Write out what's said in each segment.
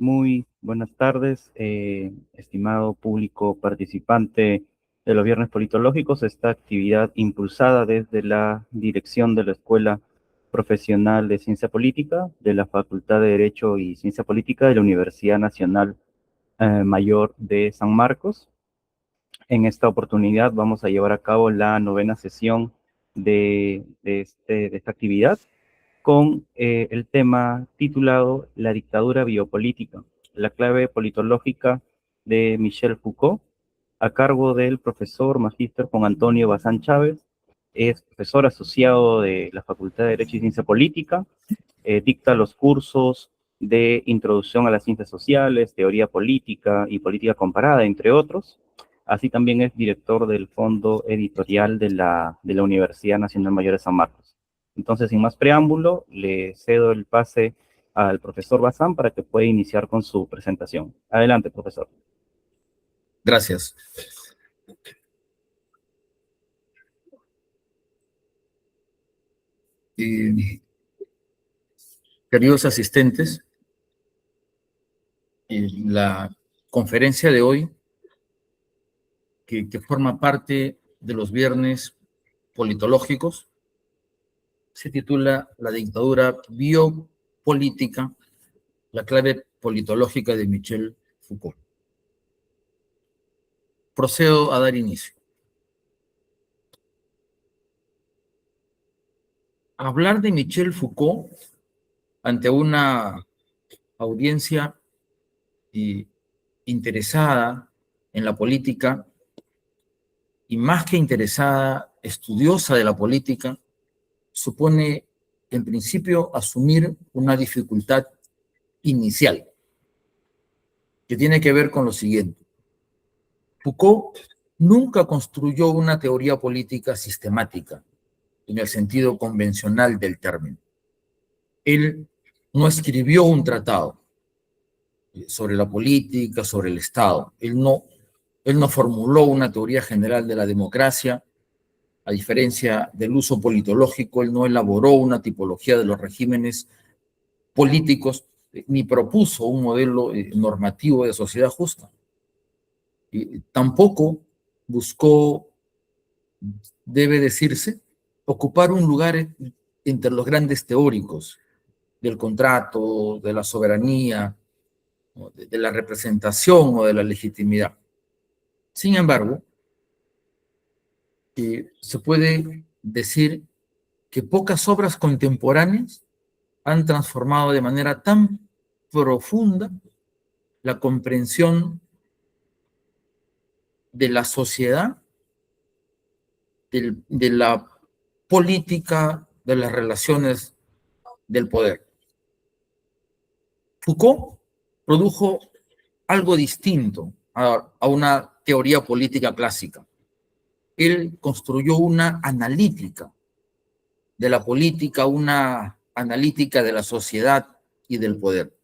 Muy buenas tardes, estimado público participante de los Viernes Politológicos. Esta actividad impulsada desde la dirección de la Escuela Profesional de Ciencia Política de la Facultad de Derecho y Ciencia Política de la Universidad Nacional Mayor de San Marcos. En esta oportunidad vamos a llevar a cabo la 9ª sesión de esta actividad, con el tema titulado La dictadura biopolítica, la clave politológica de Michel Foucault, a cargo del profesor magíster Juan Antonio Bazán Chávez. Es profesor asociado de la Facultad de Derecho y Ciencia Política, dicta los cursos de Introducción a las Ciencias Sociales, Teoría Política y Política Comparada, entre otros. Así también es director del Fondo Editorial de la Universidad Nacional Mayor de San Marcos. Entonces, sin más preámbulo, le cedo el pase al profesor Bazán para que pueda iniciar con su presentación. Adelante, profesor. Gracias. Queridos asistentes, la conferencia de hoy, que forma parte de los Viernes Politológicos, se titula La dictadura biopolítica, la clave politológica de Michel Foucault. Procedo a dar inicio. Hablar de Michel Foucault ante una audiencia interesada en la política, y más que interesada, estudiosa de la política, supone en principio asumir una dificultad inicial que tiene que ver con lo siguiente. Foucault nunca construyó una teoría política sistemática en el sentido convencional del término. Él no escribió un tratado sobre la política, sobre el Estado. Él no formuló una teoría general de la democracia. A diferencia del uso politológico, él no elaboró una tipología de los regímenes políticos, ni propuso un modelo normativo de sociedad justa. Tampoco buscó, debe decirse, ocupar un lugar entre los grandes teóricos del contrato, de la soberanía, de la representación o de la legitimidad. Sin embargo, se puede decir que pocas obras contemporáneas han transformado de manera tan profunda la comprensión de la sociedad, de la política, de las relaciones del poder. Foucault produjo algo distinto a una teoría política clásica. Él construyó una analítica de la política, una analítica de la sociedad y del poder.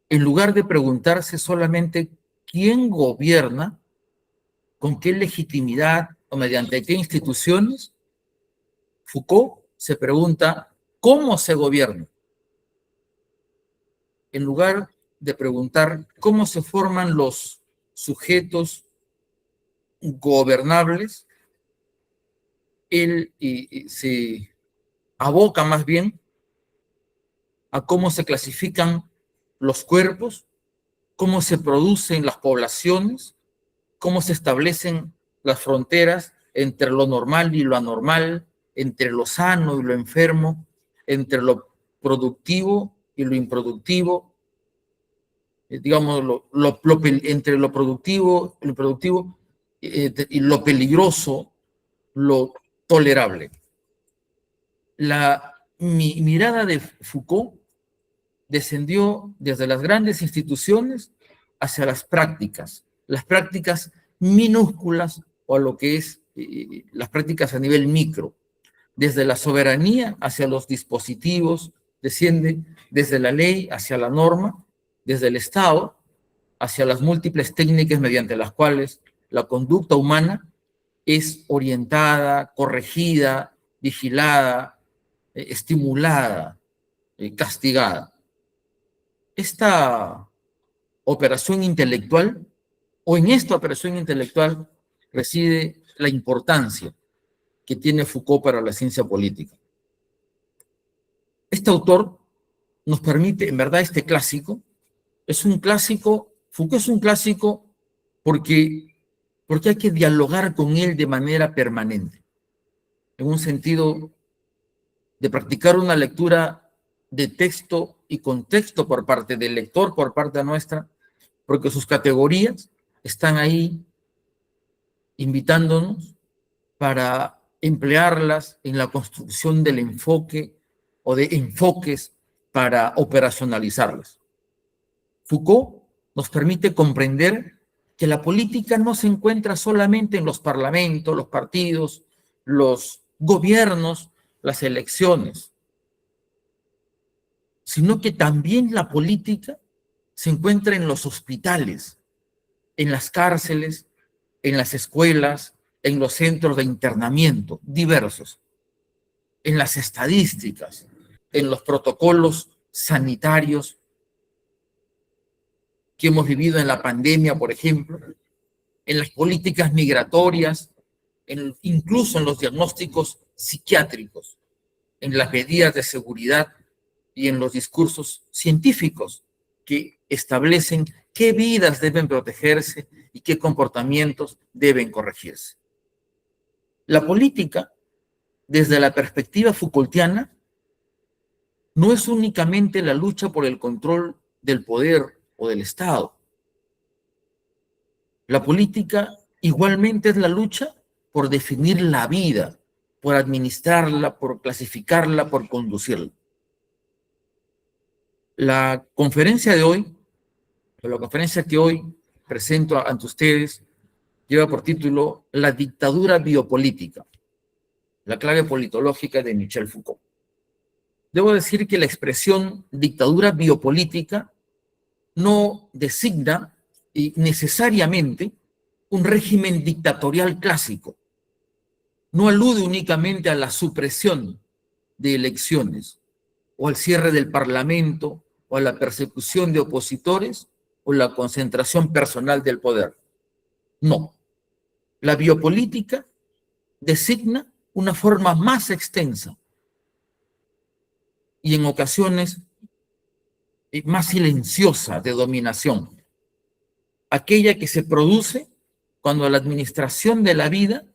En lugar de preguntarse solamente quién gobierna, con qué legitimidad o mediante qué instituciones, Foucault se pregunta cómo se gobierna. En lugar de preguntar cómo se forman los sujetos gobernables, él se aboca más bien a cómo se clasifican los cuerpos, cómo se producen las poblaciones, cómo se establecen las fronteras entre lo normal y lo anormal, entre lo sano y lo enfermo, entre lo productivo y lo improductivo, digamos, entre lo productivo, lo improductivo y lo peligroso, lo tolerable. Mi mirada de Foucault descendió desde las grandes instituciones hacia las prácticas minúsculas o a lo que es las prácticas a nivel micro. Desde la soberanía hacia los dispositivos, desciende desde la ley hacia la norma, desde el Estado hacia las múltiples técnicas mediante las cuales la conducta humana es orientada, corregida, vigilada, estimulada, castigada. esta operación intelectual, o en esta operación intelectual, reside la importancia que tiene Foucault para la ciencia política. Este autor nos permite, en verdad, este clásico, es un clásico, Foucault es un clásico porque hay que dialogar con él de manera permanente, en un sentido de practicar una lectura de texto y contexto por parte del lector, por parte nuestra, porque sus categorías están ahí invitándonos para emplearlas en la construcción del enfoque o de enfoques para operacionalizarlas. Foucault nos permite comprender que la política no se encuentra solamente en los parlamentos, los partidos, los gobiernos, las elecciones, sino que también la política se encuentra en los hospitales, en las cárceles, en las escuelas, en los centros de internamiento diversos, en las estadísticas, en los protocolos sanitarios que hemos vivido en la pandemia, por ejemplo, en las políticas migratorias, incluso en los diagnósticos psiquiátricos, en las medidas de seguridad y en los discursos científicos que establecen qué vidas deben protegerse y qué comportamientos deben corregirse. La política, desde la perspectiva Foucaultiana, no es únicamente la lucha por el control del poder o del Estado. La política igualmente es la lucha por definir la vida, por administrarla, por clasificarla, por conducirla. La conferencia de hoy, o la conferencia que hoy presento ante ustedes, lleva por título La dictadura biopolítica, la clave politológica de Michel Foucault. Debo decir que la expresión dictadura biopolítica no designa necesariamente un régimen dictatorial clásico. No alude únicamente a la supresión de elecciones o al cierre del Parlamento o a la persecución de opositores o la concentración personal del poder. No. La biopolítica designa una forma más extensa y en ocasiones más silenciosa de dominación, aquella que se produce cuando la administración de la vida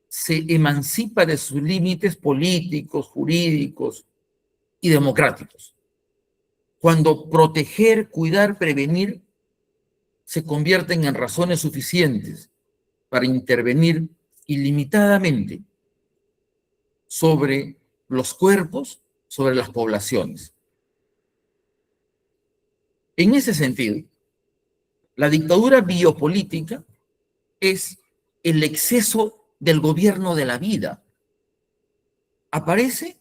se emancipa de sus límites políticos, jurídicos y democráticos. Cuando proteger, cuidar, prevenir se convierten en razones suficientes para intervenir ilimitadamente sobre los cuerpos, sobre las poblaciones. En ese sentido, la dictadura biopolítica es el exceso del gobierno de la vida. Aparece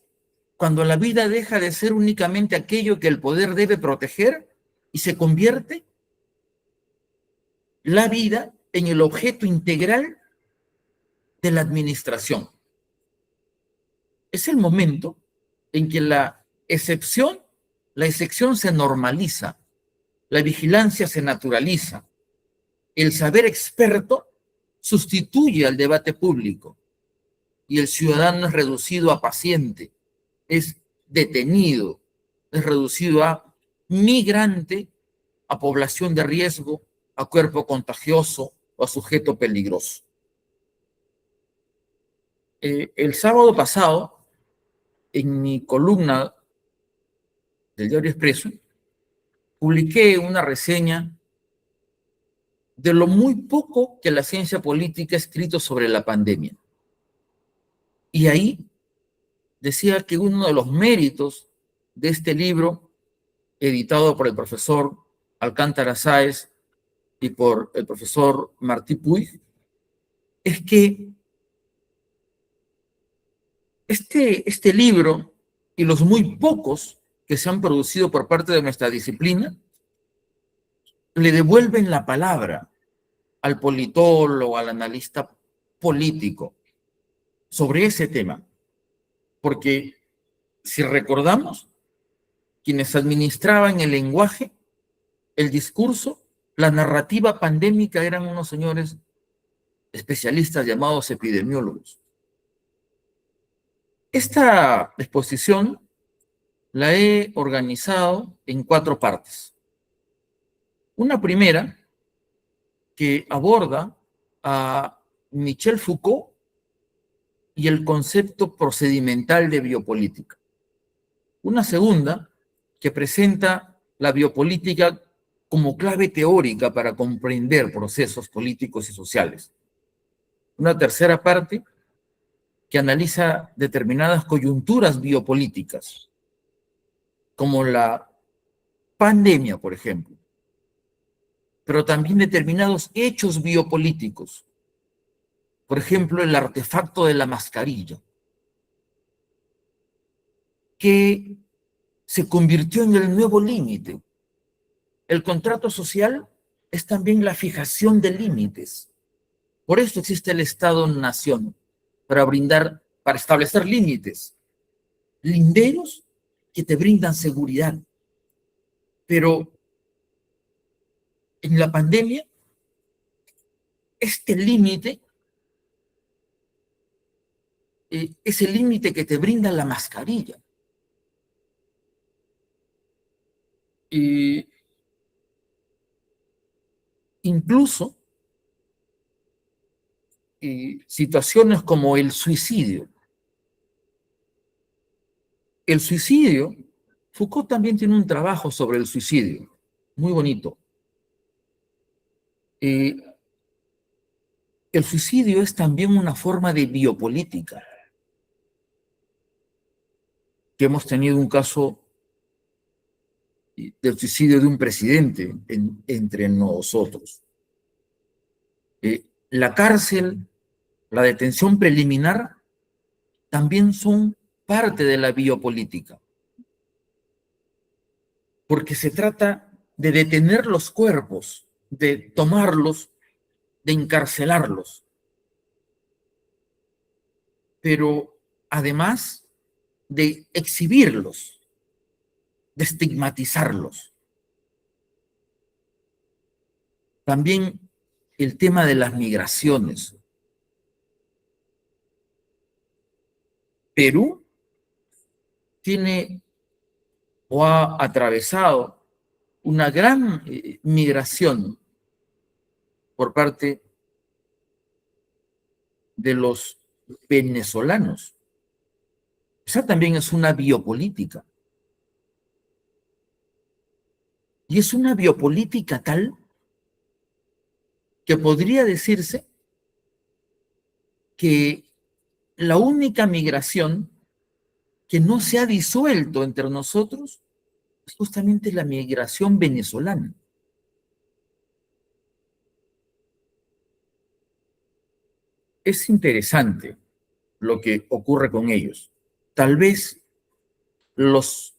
cuando la vida deja de ser únicamente aquello que el poder debe proteger y se convierte la vida en el objeto integral de la administración. Es el momento en que la excepción se normaliza, la vigilancia se naturaliza, el saber experto sustituye al debate público y el ciudadano es reducido a paciente, es detenido, es reducido a migrante, a población de riesgo, a cuerpo contagioso o a sujeto peligroso. El sábado pasado, en mi columna del Diario Expreso, publiqué una reseña de lo muy poco que la ciencia política ha escrito sobre la pandemia. Y ahí decía que uno de los méritos de este libro, editado por el profesor Alcántara Sáez y por el profesor Martí Puig, es que este libro y los muy pocos que se han producido por parte de nuestra disciplina le devuelven la palabra al politólogo, al analista político sobre ese tema. Porque si recordamos, quienes administraban el lenguaje, el discurso, la narrativa pandémica eran unos señores especialistas llamados epidemiólogos. Esta exposición la he organizado en 4 partes. Una primera que aborda a Michel Foucault y el concepto procedimental de biopolítica. Una segunda que presenta la biopolítica como clave teórica para comprender procesos políticos y sociales. Una tercera parte que analiza determinadas coyunturas biopolíticas, como la pandemia, por ejemplo, pero también determinados hechos biopolíticos, por ejemplo, el artefacto de la mascarilla, que se convirtió en el nuevo límite. El contrato social es también la fijación de límites. Por eso existe el Estado-nación, para establecer límites, linderos que te brindan seguridad. Pero en la pandemia, este límite es el límite que te brinda la mascarilla. Incluso situaciones como el suicidio. El suicidio, Foucault también tiene un trabajo sobre el suicidio, muy bonito. El suicidio es también una forma de biopolítica. Que hemos tenido un caso del suicidio de un presidente entre nosotros. La cárcel, la detención preliminar, también son parte de la biopolítica. Porque se trata de detener los cuerpos, de tomarlos, de encarcelarlos. Pero además de exhibirlos, de estigmatizarlos. También el tema de las migraciones. Perú tiene o ha atravesado una gran migración por parte de los venezolanos. Esa también es una biopolítica. Y es una biopolítica tal que podría decirse que la única migración que no se ha disuelto entre nosotros es justamente la migración venezolana. Es interesante lo que ocurre con ellos. Tal vez las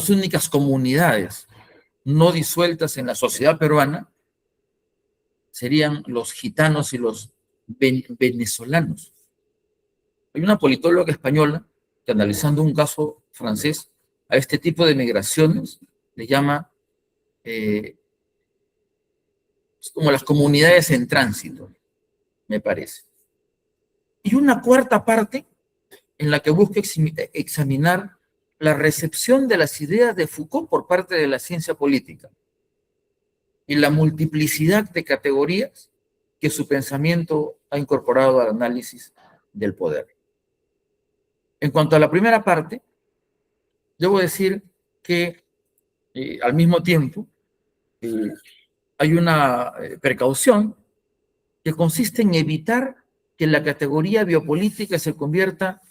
únicas comunidades no disueltas en la sociedad peruana serían los gitanos y los venezolanos. Hay una politóloga española que, analizando un caso francés, a este tipo de migraciones le llama como las comunidades en tránsito, me parece. Y una cuarta parte en la que busca examinar la recepción de las ideas de Foucault por parte de la ciencia política y la multiplicidad de categorías que su pensamiento ha incorporado al análisis del poder. En cuanto a la primera parte, debo decir que al mismo tiempo hay una precaución que consiste en evitar que la categoría biopolítica se convierta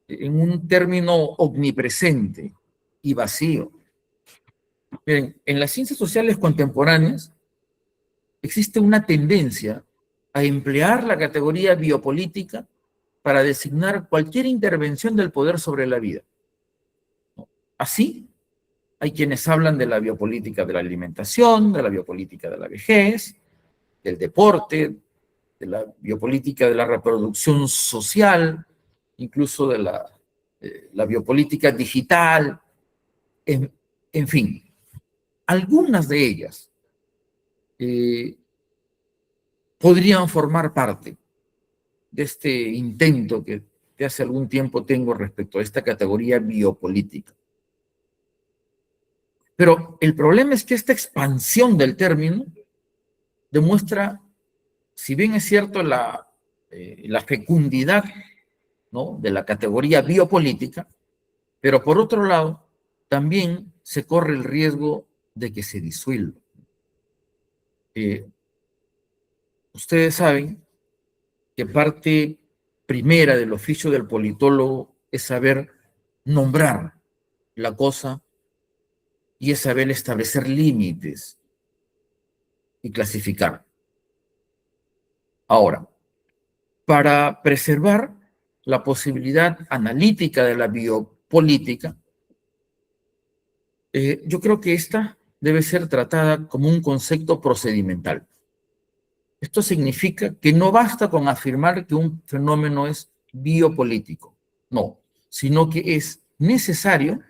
en un término omnipresente y vacío. Miren, en las ciencias sociales contemporáneas existe una tendencia a emplear la categoría biopolítica para designar cualquier intervención del poder sobre la vida. Así, hay quienes hablan de la biopolítica de la alimentación, de la biopolítica de la vejez, del deporte, de la biopolítica de la reproducción social, incluso de la biopolítica digital, en fin, algunas de ellas podrían formar parte de este intento que de hace algún tiempo tengo respecto a esta categoría biopolítica. Pero el problema es que esta expansión del término demuestra, si bien es cierto la fecundidad, ¿no?, de la categoría biopolítica, pero por otro lado, también se corre el riesgo de que se disuelva. Ustedes saben que parte primera del oficio del politólogo es saber nombrar la cosa y es saber establecer límites y clasificar. Ahora, para preservar la posibilidad analítica de la biopolítica, yo creo que esta debe ser tratada como un concepto procedimental. Esto significa que no basta con afirmar que un fenómeno es biopolítico, no, sino que es necesario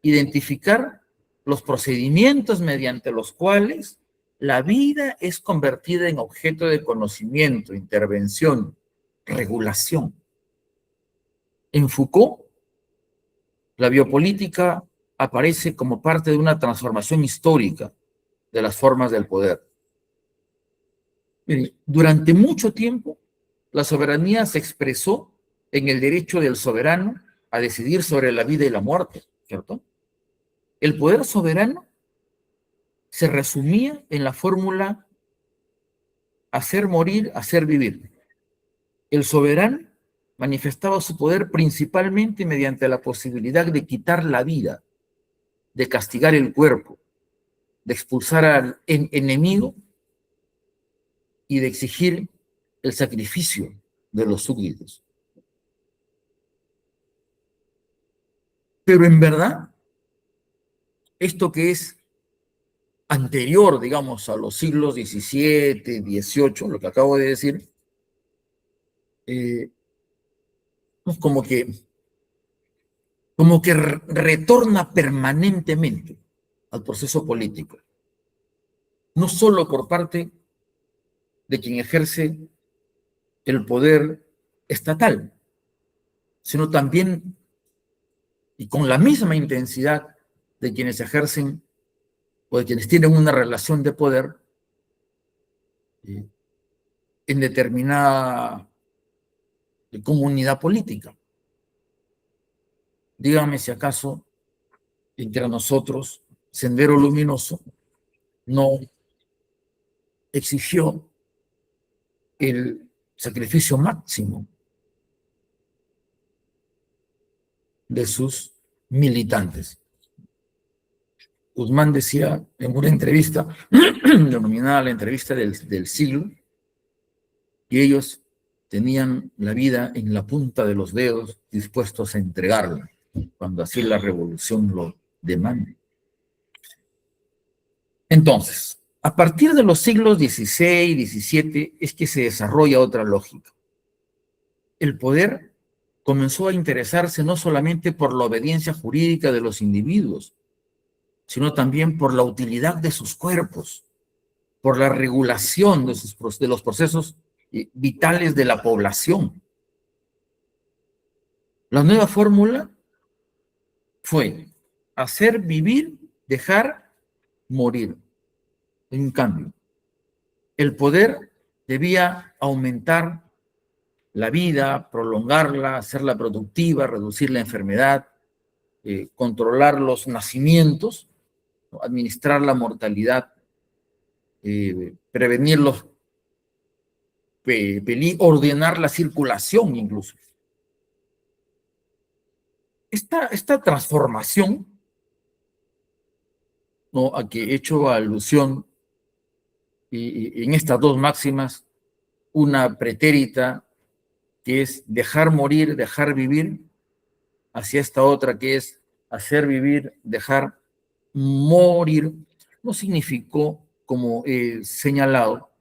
identificar los procedimientos mediante los cuales la vida es convertida en objeto de conocimiento, intervención, regulación. En Foucault, la biopolítica aparece como parte de una transformación histórica de las formas del poder. Miren, durante mucho tiempo, la soberanía se expresó en el derecho del soberano a decidir sobre la vida y la muerte, ¿cierto? El poder soberano se resumía en la fórmula hacer morir, hacer vivir. El soberano manifestaba su poder principalmente mediante la posibilidad de quitar la vida, de castigar el cuerpo, de expulsar al enemigo y de exigir el sacrificio de los súbditos. Pero en verdad, esto que es anterior, digamos, a los siglos XVII, XVIII, lo que acabo de decir, como que retorna permanentemente al proceso político, no solo por parte de quien ejerce el poder estatal, sino también y con la misma intensidad de quienes ejercen o de quienes tienen una relación de poder en determinada comunidad política. Díganme si acaso entre nosotros Sendero Luminoso no exigió el sacrificio máximo de sus militantes. Guzmán decía en una entrevista, denominada la entrevista del siglo, que ellos tenían la vida en la punta de los dedos, dispuestos a entregarla, cuando así la revolución lo demande. Entonces, a partir de los siglos XVI y XVII es que se desarrolla otra lógica. El poder comenzó a interesarse no solamente por la obediencia jurídica de los individuos, sino también por la utilidad de sus cuerpos, por la regulación de los procesos vitales de la población. La nueva fórmula fue hacer vivir, dejar morir. En cambio, el poder debía aumentar la vida, prolongarla, hacerla productiva, reducir la enfermedad, controlar los nacimientos, ¿no?, administrar la mortalidad, prevenir los ordenar la circulación incluso. Esta transformación, ¿no?, a que he hecho alusión y en estas dos máximas, una pretérita que es dejar morir, dejar vivir, hacia esta otra que es hacer vivir, dejar morir, no significó, como he señalado,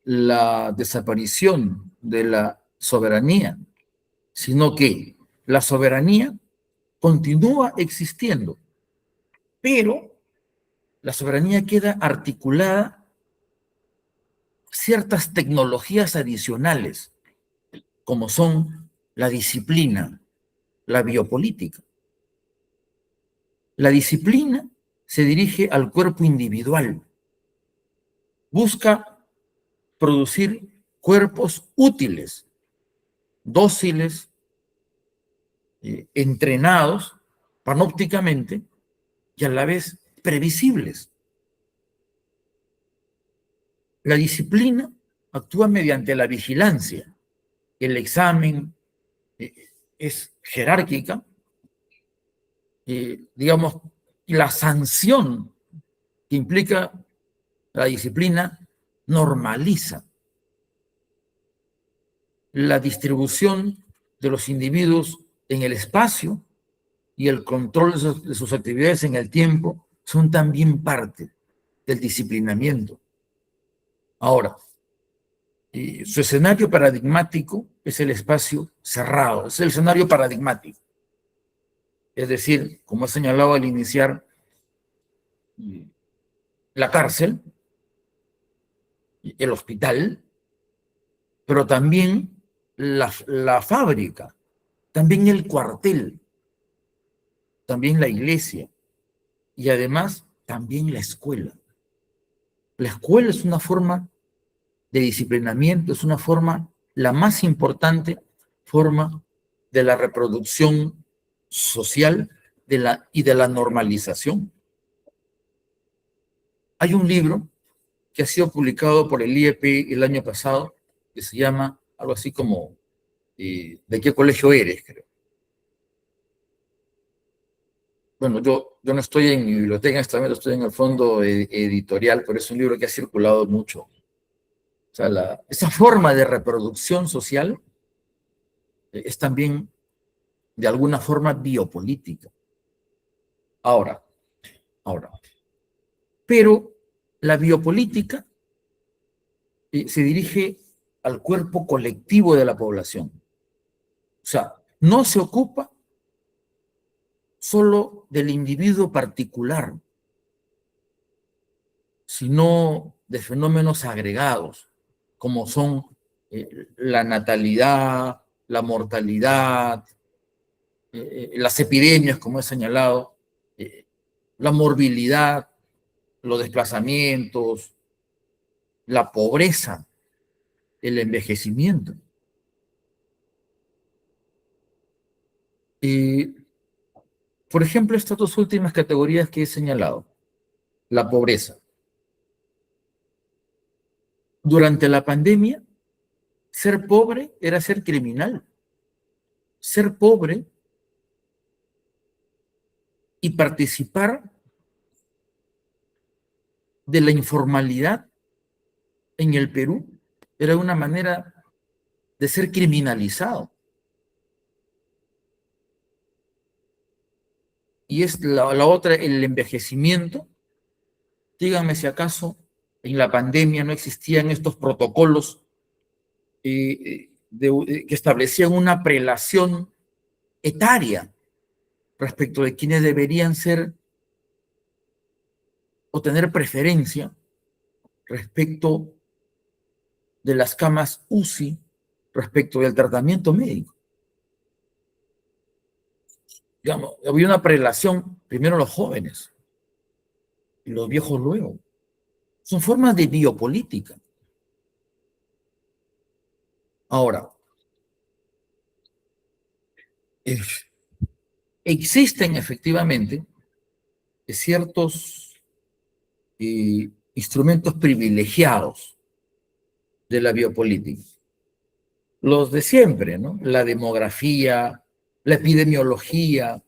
la desaparición de la soberanía, sino que la soberanía continúa existiendo, pero la soberanía queda articulada ciertas tecnologías adicionales, como son la disciplina, la biopolítica. La disciplina se dirige al cuerpo individual, busca producir cuerpos útiles, dóciles, entrenados panópticamente y a la vez previsibles. La disciplina actúa mediante la vigilancia. El examen es jerárquica, digamos, la sanción que implica la disciplina normaliza la distribución de los individuos en el espacio y el control de sus actividades en el tiempo son también parte del disciplinamiento. Ahora, su escenario paradigmático es el espacio cerrado, es el escenario paradigmático. Es decir, como he señalado al iniciar, la cárcel, el hospital, pero también la fábrica, también el cuartel, también la iglesia y además también la escuela. La escuela es una forma de disciplinamiento, es una forma, la más importante forma de la reproducción social y de la normalización. Hay un libro que ha sido publicado por el IEP el año pasado, que se llama algo así como ¿de qué colegio eres?, creo. Bueno, yo no estoy en mi biblioteca en este momento, estoy en el fondo editorial, pero es un libro que ha circulado mucho. O sea, esa forma de reproducción social es también, de alguna forma, biopolítica. Ahora, pero la biopolítica se dirige al cuerpo colectivo de la población. O sea, no se ocupa solo del individuo particular, sino de fenómenos agregados, como son la natalidad, la mortalidad, las epidemias, como he señalado, la morbilidad, los desplazamientos, la pobreza, el envejecimiento. Por ejemplo, estas dos últimas categorías que he señalado, la pobreza. Durante la pandemia, ser pobre era ser criminal. Ser pobre y participar de la informalidad en el Perú era una manera de ser criminalizado. Y es la otra, el envejecimiento. Díganme si acaso en la pandemia no existían estos protocolos que establecían una prelación etaria respecto de quienes deberían ser o tener preferencia respecto de las camas UCI, respecto del tratamiento médico. Digamos, había una prelación, primero los jóvenes y los viejos luego. Son formas de biopolítica. Ahora, existen efectivamente ciertos instrumentos privilegiados de la biopolítica. Los de siempre, ¿no? La demografía, la epidemiología,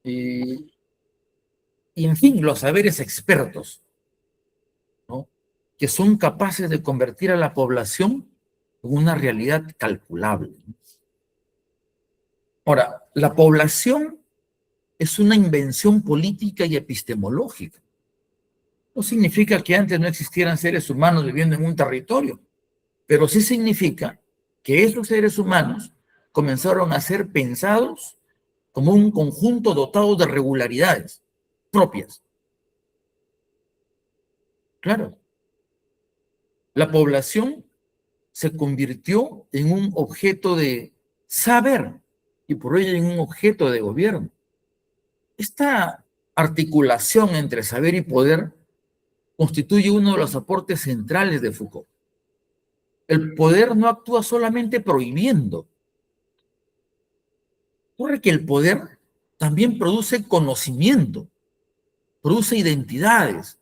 y en fin, los saberes expertos, ¿no?, que son capaces de convertir a la población en una realidad calculable. Ahora, la población es una invención política y epistemológica. No significa que antes no existieran seres humanos viviendo en un territorio, pero sí significa que esos seres humanos comenzaron a ser pensados como un conjunto dotado de regularidades propias. Claro, la población se convirtió en un objeto de saber y por ello en un objeto de gobierno. Esta articulación entre saber y poder constituye uno de los aportes centrales de Foucault. El poder no actúa solamente prohibiendo. Ocurre que el poder también produce conocimiento, produce identidades,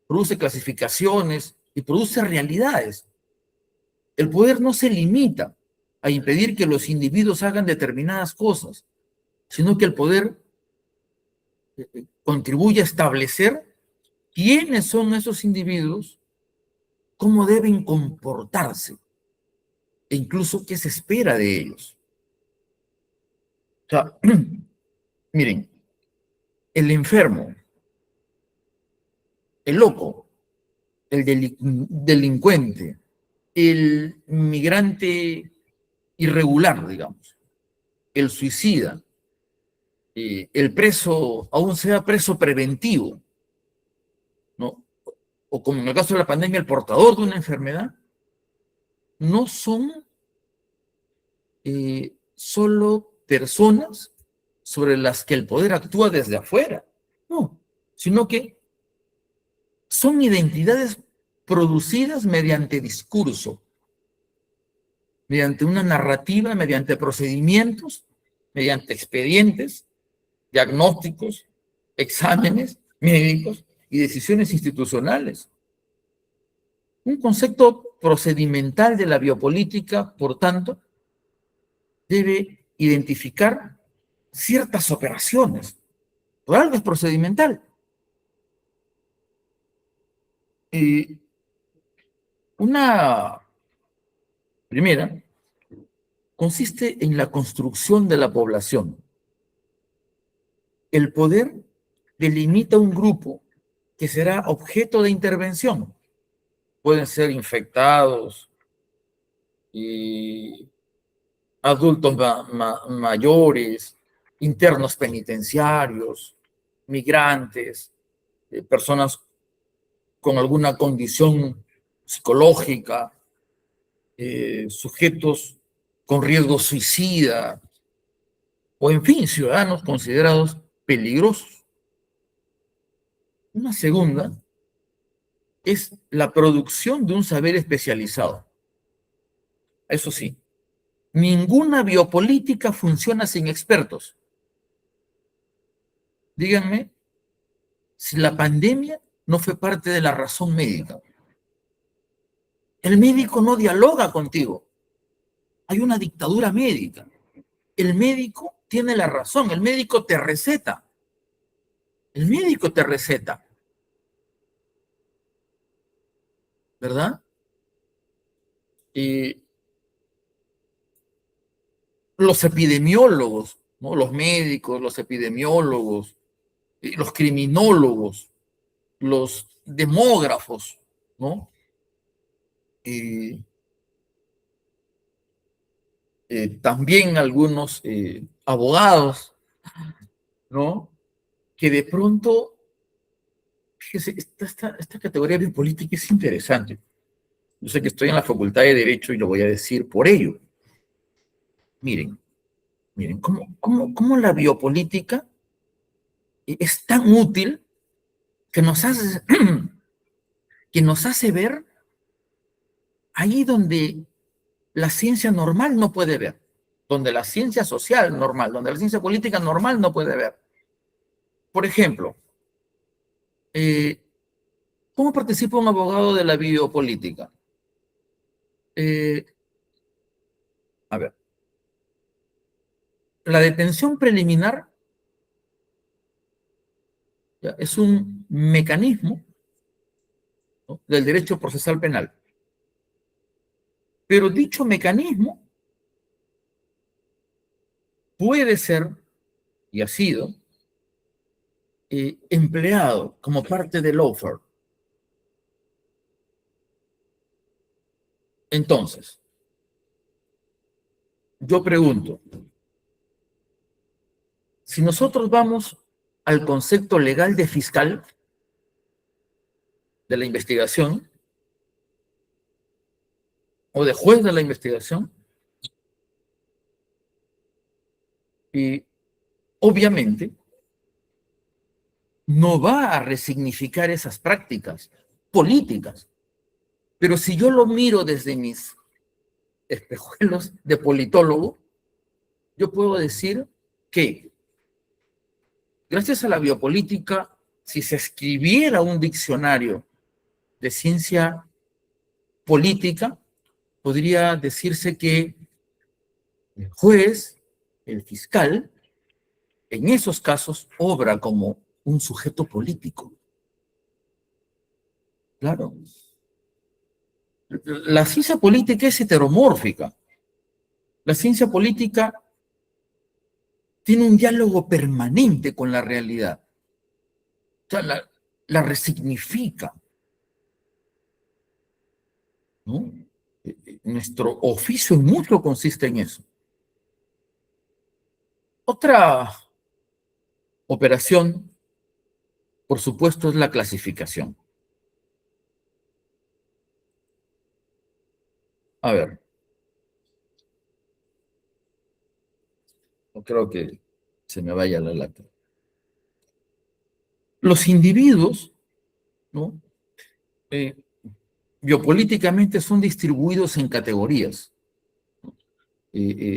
produce clasificaciones y produce realidades. El poder no se limita a impedir que los individuos hagan determinadas cosas, sino que el poder contribuye a establecer quiénes son esos individuos, cómo deben comportarse e incluso qué se espera de ellos. O sea, miren, el enfermo, el loco, el delincuente, el migrante irregular, digamos, el suicida, el preso, aún sea preso preventivo, ¿no? O como en el caso de la pandemia, el portador de una enfermedad, no son solo personas sobre las que el poder actúa desde afuera, no, sino que son identidades producidas mediante discurso, mediante una narrativa, mediante procedimientos, mediante expedientes, diagnósticos, exámenes médicos y decisiones institucionales. Un concepto procedimental de la biopolítica, por tanto, debe identificar ciertas operaciones. Por algo es procedimental. Y una primera consiste en la construcción de la población. El poder delimita un grupo que será objeto de intervención. Pueden ser infectados y adultos mayores, internos penitenciarios, migrantes, personas con alguna condición psicológica, sujetos con riesgo suicida, o en fin, ciudadanos considerados peligrosos. Una segunda es la producción de un saber especializado. Eso sí, ninguna biopolítica funciona sin expertos. Díganme si la pandemia no fue parte de la razón médica. El médico no dialoga contigo. Hay una dictadura médica. El médico tiene la razón. El médico te receta. El médico te receta. ¿Verdad? Y los epidemiólogos, ¿no? Los médicos, los epidemiólogos, los criminólogos, los demógrafos, ¿no? También algunos abogados, ¿no? Que de pronto, fíjese, esta categoría de política es interesante. Yo sé que estoy en la Facultad de Derecho y lo voy a decir por ello. Miren, cómo la biopolítica es tan útil que que nos hace ver ahí donde la ciencia normal no puede ver, donde la ciencia social normal, donde la ciencia política normal no puede ver. Por ejemplo, ¿cómo participa un abogado de la biopolítica? A ver, la detención preliminar, ¿ya?, es un mecanismo, ¿no?, del derecho procesal penal. Pero dicho mecanismo puede ser, y ha sido, empleado como parte del lawfare. Entonces, yo pregunto, Si nosotros vamos al concepto legal de fiscal de la investigación o de juez de la investigación, y obviamente no va a resignificar esas prácticas políticas. Pero si yo lo miro desde mis espejuelos de politólogo, yo puedo decir que gracias a la biopolítica, si se escribiera un diccionario de ciencia política, podría decirse que el juez, el fiscal, en esos casos obra como un sujeto político. Claro. La ciencia política es heteromórfica. La ciencia política tiene un diálogo permanente con la realidad. O sea, la resignifica, ¿no? Nuestro oficio en mucho consiste en eso. Otra operación, por supuesto, es la clasificación. A ver. No creo que se me vaya la lata. Los individuos, ¿no? Biopolíticamente son distribuidos en categorías.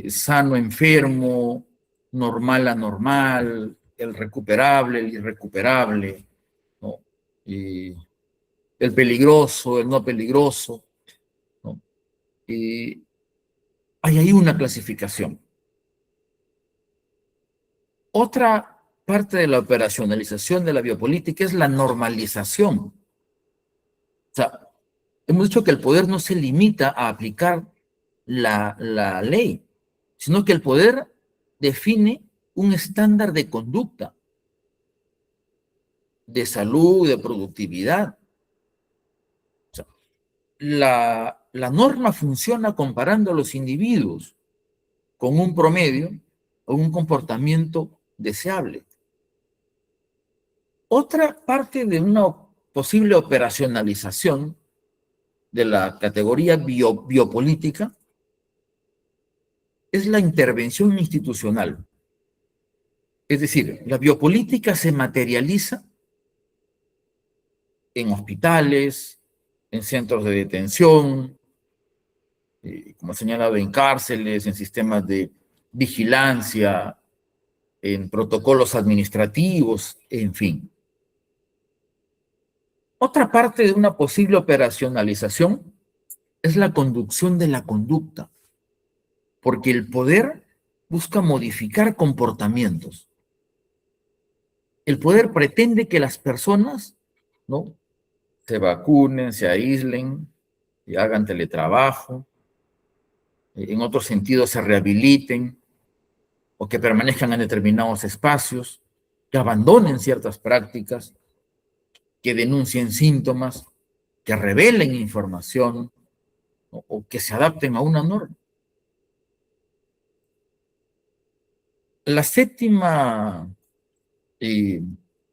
Sano, enfermo, normal, anormal, el recuperable, el irrecuperable, ¿no? El peligroso, el no peligroso, ¿no? Hay ahí una clasificación. Otra parte de la operacionalización de la biopolítica es la normalización. O sea, hemos dicho que el poder no se limita a aplicar la ley, sino que el poder define un estándar de conducta, de salud, de productividad. O sea, la norma funciona comparando a los individuos con un promedio o un comportamiento deseable. Otra parte de una posible operacionalización de la categoría biopolítica es la intervención institucional. Es decir, la biopolítica se materializa en hospitales, en centros de detención, como señalado, en cárceles, en sistemas de vigilancia, en protocolos administrativos, en fin. Otra parte de una posible operacionalización es la conducción de la conducta, porque el poder busca modificar comportamientos. El poder pretende que las personas, ¿no?, se vacunen, se aíslen, y hagan teletrabajo, en otros sentidos se rehabiliten, o que permanezcan en determinados espacios, que abandonen ciertas prácticas, que denuncien síntomas, que revelen información, o que se adapten a una norma. La séptima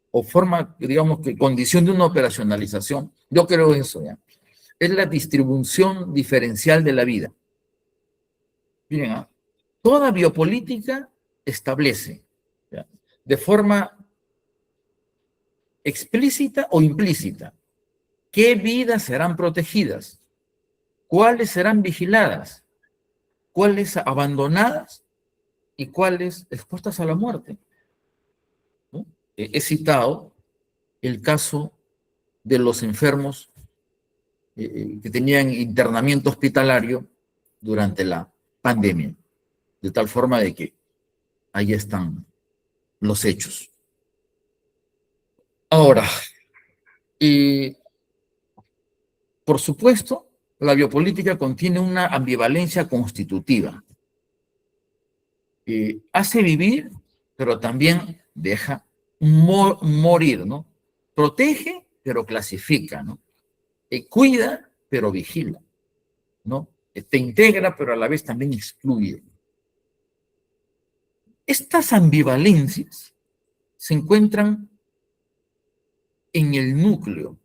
o forma, digamos, que condición de una operacionalización, yo creo eso ya, es la distribución diferencial de la vida. Miren, toda biopolítica establece, ¿ya?, de forma explícita o implícita, qué vidas serán protegidas, cuáles serán vigiladas, cuáles abandonadas y cuáles expuestas a la muerte, ¿no? He citado el caso de los enfermos que tenían internamiento hospitalario durante la pandemia, de tal forma de que ahí están los hechos. Ahora, por supuesto, la biopolítica contiene una ambivalencia constitutiva. Hace vivir, pero también deja morir, ¿no? Protege, pero clasifica, ¿no? Cuida, pero vigila, ¿no? Te integra, pero a la vez también excluye. Estas ambivalencias se encuentran en el núcleo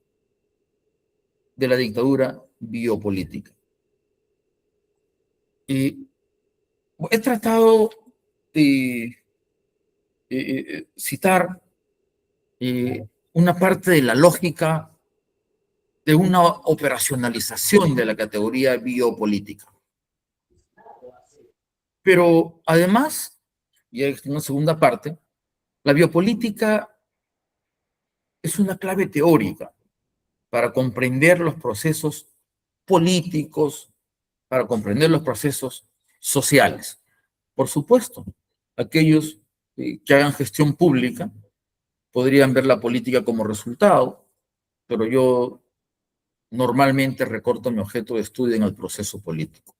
de la dictadura biopolítica. He tratado de citar una parte de la lógica de una operacionalización de la categoría biopolítica. Pero además, y en una segunda parte, la biopolítica es una clave teórica para comprender los procesos políticos, para comprender los procesos sociales. Por supuesto, aquellos que hagan gestión pública podrían ver la política como resultado, pero yo normalmente recorto mi objeto de estudio en el proceso político.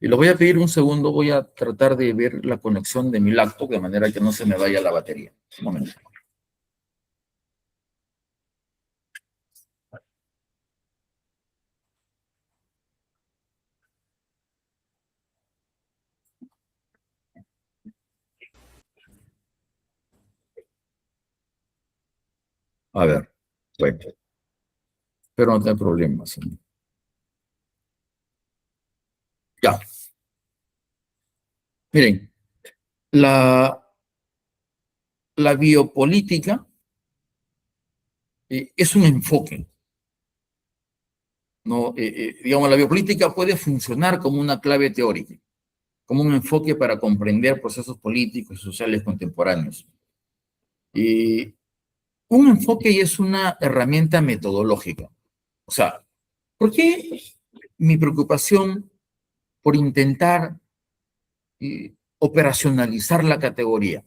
Y les voy a pedir un segundo, voy a tratar de ver la conexión de mi laptop de manera que no se me vaya la batería. Un momento. A ver, bueno, espero no tener problemas. Ya. Miren, la biopolítica es un enfoque, ¿no? Digamos, la biopolítica puede funcionar como una clave teórica, como un enfoque para comprender procesos políticos y sociales contemporáneos. Un enfoque es una herramienta metodológica. O sea, ¿por qué mi preocupación por intentar operacionalizar la categoría?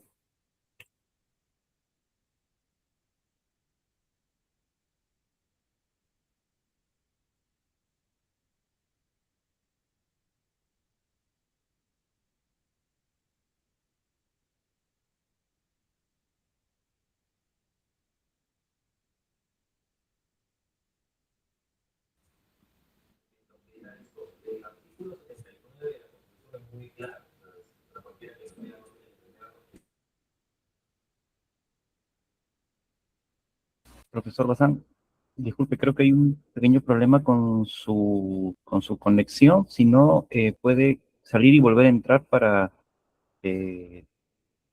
Profesor Bazán, disculpe, creo que hay un pequeño problema con su conexión. Si no, puede salir y volver a entrar para, eh,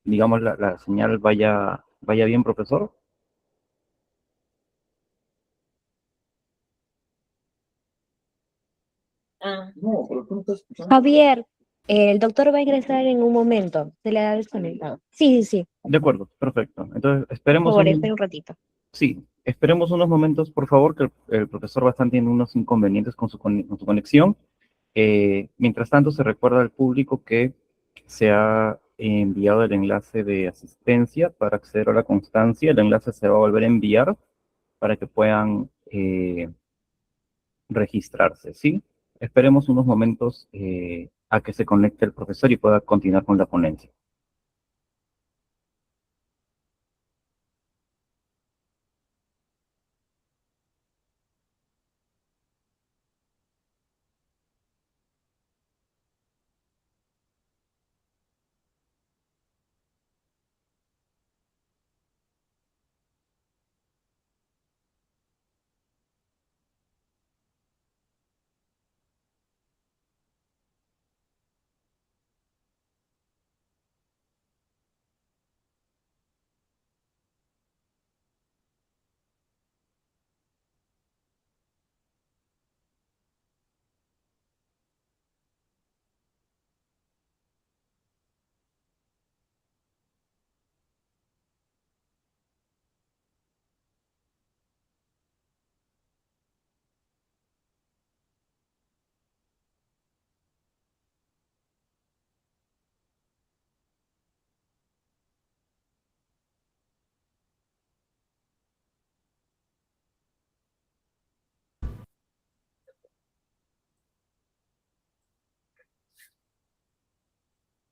digamos, la señal vaya bien, profesor. No, pero tú no estás escuchando. Javier, el doctor va a ingresar en un momento. Se le ha desconectado. Sí, sí, sí. De acuerdo, perfecto. Entonces, Por favor, espera un ratito. sí, esperemos unos momentos, por favor, que el profesor Bazán tiene unos inconvenientes con con su conexión. Mientras tanto, se recuerda al público que se ha enviado el enlace de asistencia para acceder a la constancia. El enlace se va a volver a enviar para que puedan registrarse, ¿sí? Esperemos unos momentos a que se conecte el profesor y pueda continuar con la ponencia.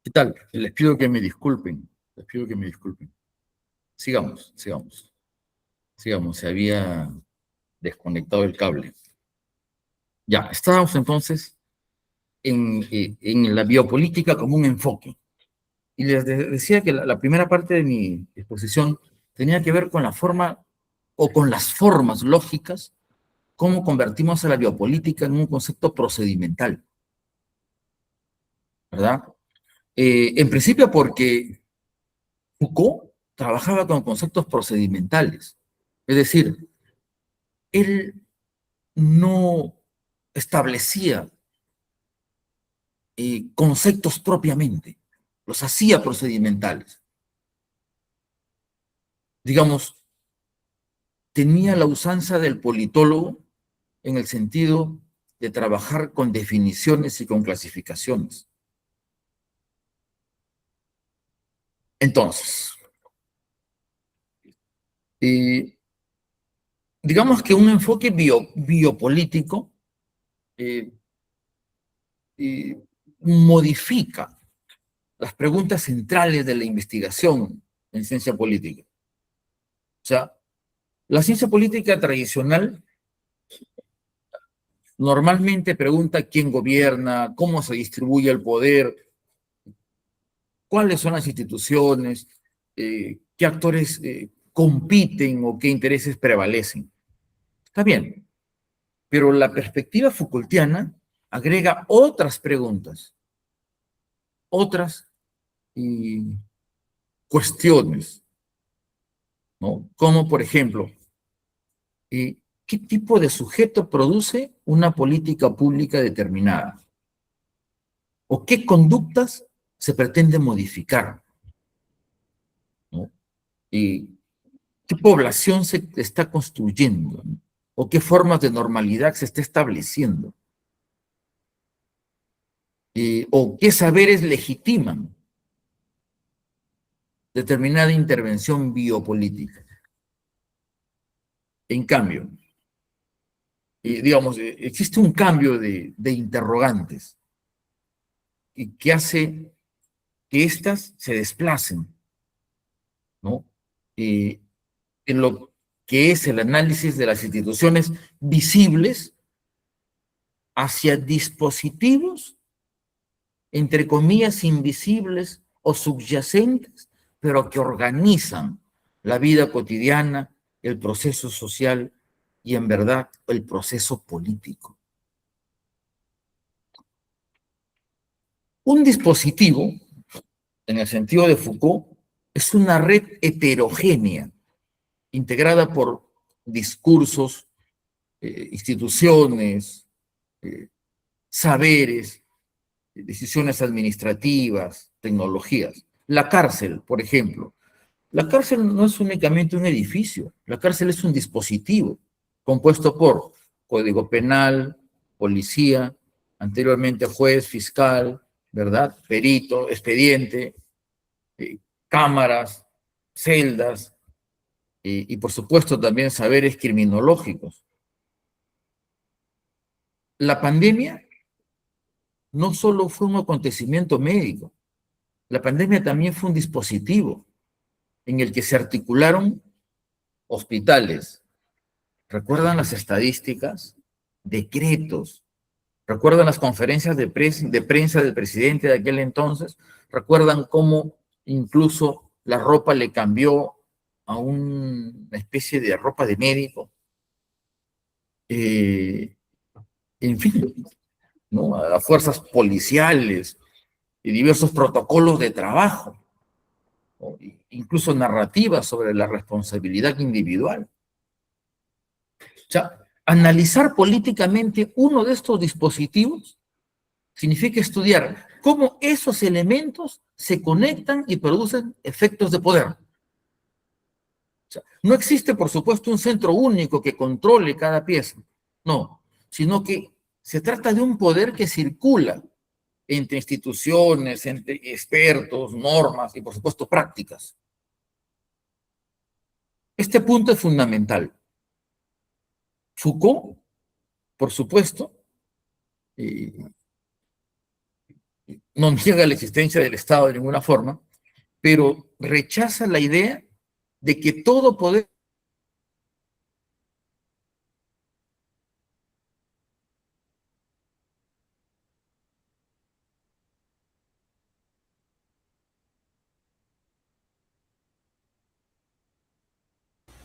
¿Qué tal? Les pido que me disculpen. Les pido que me disculpen. Sigamos, sigamos. Sigamos, se había desconectado el cable. Ya, estábamos entonces en la biopolítica como un enfoque. Y les decía que la primera parte de mi exposición tenía que ver con la forma o con las formas lógicas, cómo convertimos a la biopolítica en un concepto procedimental, ¿verdad? En principio porque Foucault trabajaba con conceptos procedimentales, es decir, él no establecía conceptos propiamente, los hacía procedimentales. Digamos, tenía la usanza del politólogo en el sentido de trabajar con definiciones y con clasificaciones. Entonces, digamos que un enfoque biopolítico eh, modifica las preguntas centrales de la investigación en ciencia política. O sea, la ciencia política tradicional normalmente pregunta quién gobierna, cómo se distribuye el poder, cuáles son las instituciones, qué actores compiten o qué intereses prevalecen. Está bien, pero la perspectiva Foucaultiana agrega otras preguntas, otras cuestiones, ¿no? Como, por ejemplo, ¿qué tipo de sujeto produce una política pública determinada? ¿O qué conductas se pretende modificar? ¿No? ¿Y qué población se está construyendo? ¿No? ¿O qué formas de normalidad se está estableciendo? ¿O qué saberes legitiman determinada intervención biopolítica? En cambio, digamos, existe un cambio de interrogantes que hace que éstas se desplacen, ¿no? En lo que es el análisis de las instituciones visibles hacia dispositivos, entre comillas, invisibles o subyacentes, pero que organizan la vida cotidiana, el proceso social y, en verdad, el proceso político. Un dispositivo, en el sentido de Foucault, es una red heterogénea, integrada por discursos, instituciones, saberes, decisiones administrativas, tecnologías. La cárcel, por ejemplo. La cárcel no es únicamente un edificio, la cárcel es un dispositivo compuesto por código penal, policía, anteriormente juez, fiscal, ¿verdad? Perito, expediente, cámaras, celdas, y por supuesto también saberes criminológicos. La pandemia no solo fue un acontecimiento médico, la pandemia también fue un dispositivo en el que se articularon hospitales. ¿Recuerdan las estadísticas? Decretos. ¿Recuerdan las conferencias de prensa del presidente de aquel entonces? ¿Recuerdan cómo incluso la ropa le cambió a una especie de ropa de médico? En fin, ¿no? A las fuerzas policiales y diversos protocolos de trabajo, ¿no? Incluso narrativas sobre la responsabilidad individual. O sea, analizar políticamente uno de estos dispositivos significa estudiar cómo esos elementos se conectan y producen efectos de poder. O sea, no existe, por supuesto, un centro único que controle cada pieza, no, sino que se trata de un poder que circula entre instituciones, entre expertos, normas y, por supuesto, prácticas. Este punto es fundamental. Foucault, por supuesto, no niega la existencia del Estado de ninguna forma, pero rechaza la idea de que todo poder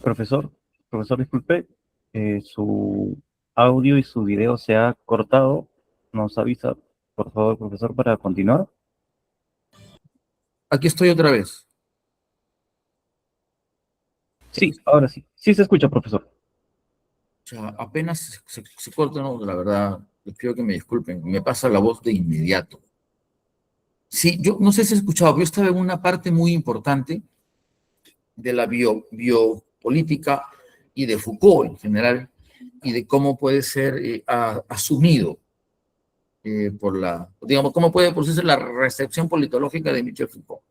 Profesor, profesor, disculpe, su audio y su video se ha cortado. Nos avisa, por favor, profesor, para continuar. Aquí estoy otra vez. Sí, ahora sí. Sí se escucha, profesor. O sea, apenas se corta, no, la verdad, les pido que me disculpen, me pasa la voz de inmediato. Sí, yo no sé si he escuchado, pero yo estaba en una parte muy importante de la biopolítica y de Foucault en general, y de cómo puede ser asumido por digamos, cómo puede producirse la recepción politológica de Michel Foucault.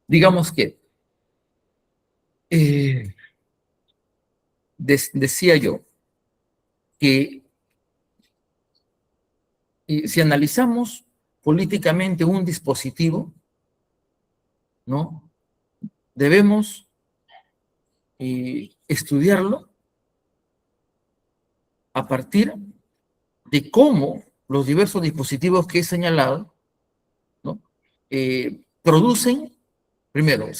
Digamos que, eh, decía yo, que si analizamos políticamente un dispositivo, ¿no? Debemos estudiarlo a partir de cómo los diversos dispositivos que he señalado, ¿no? Producen, primero,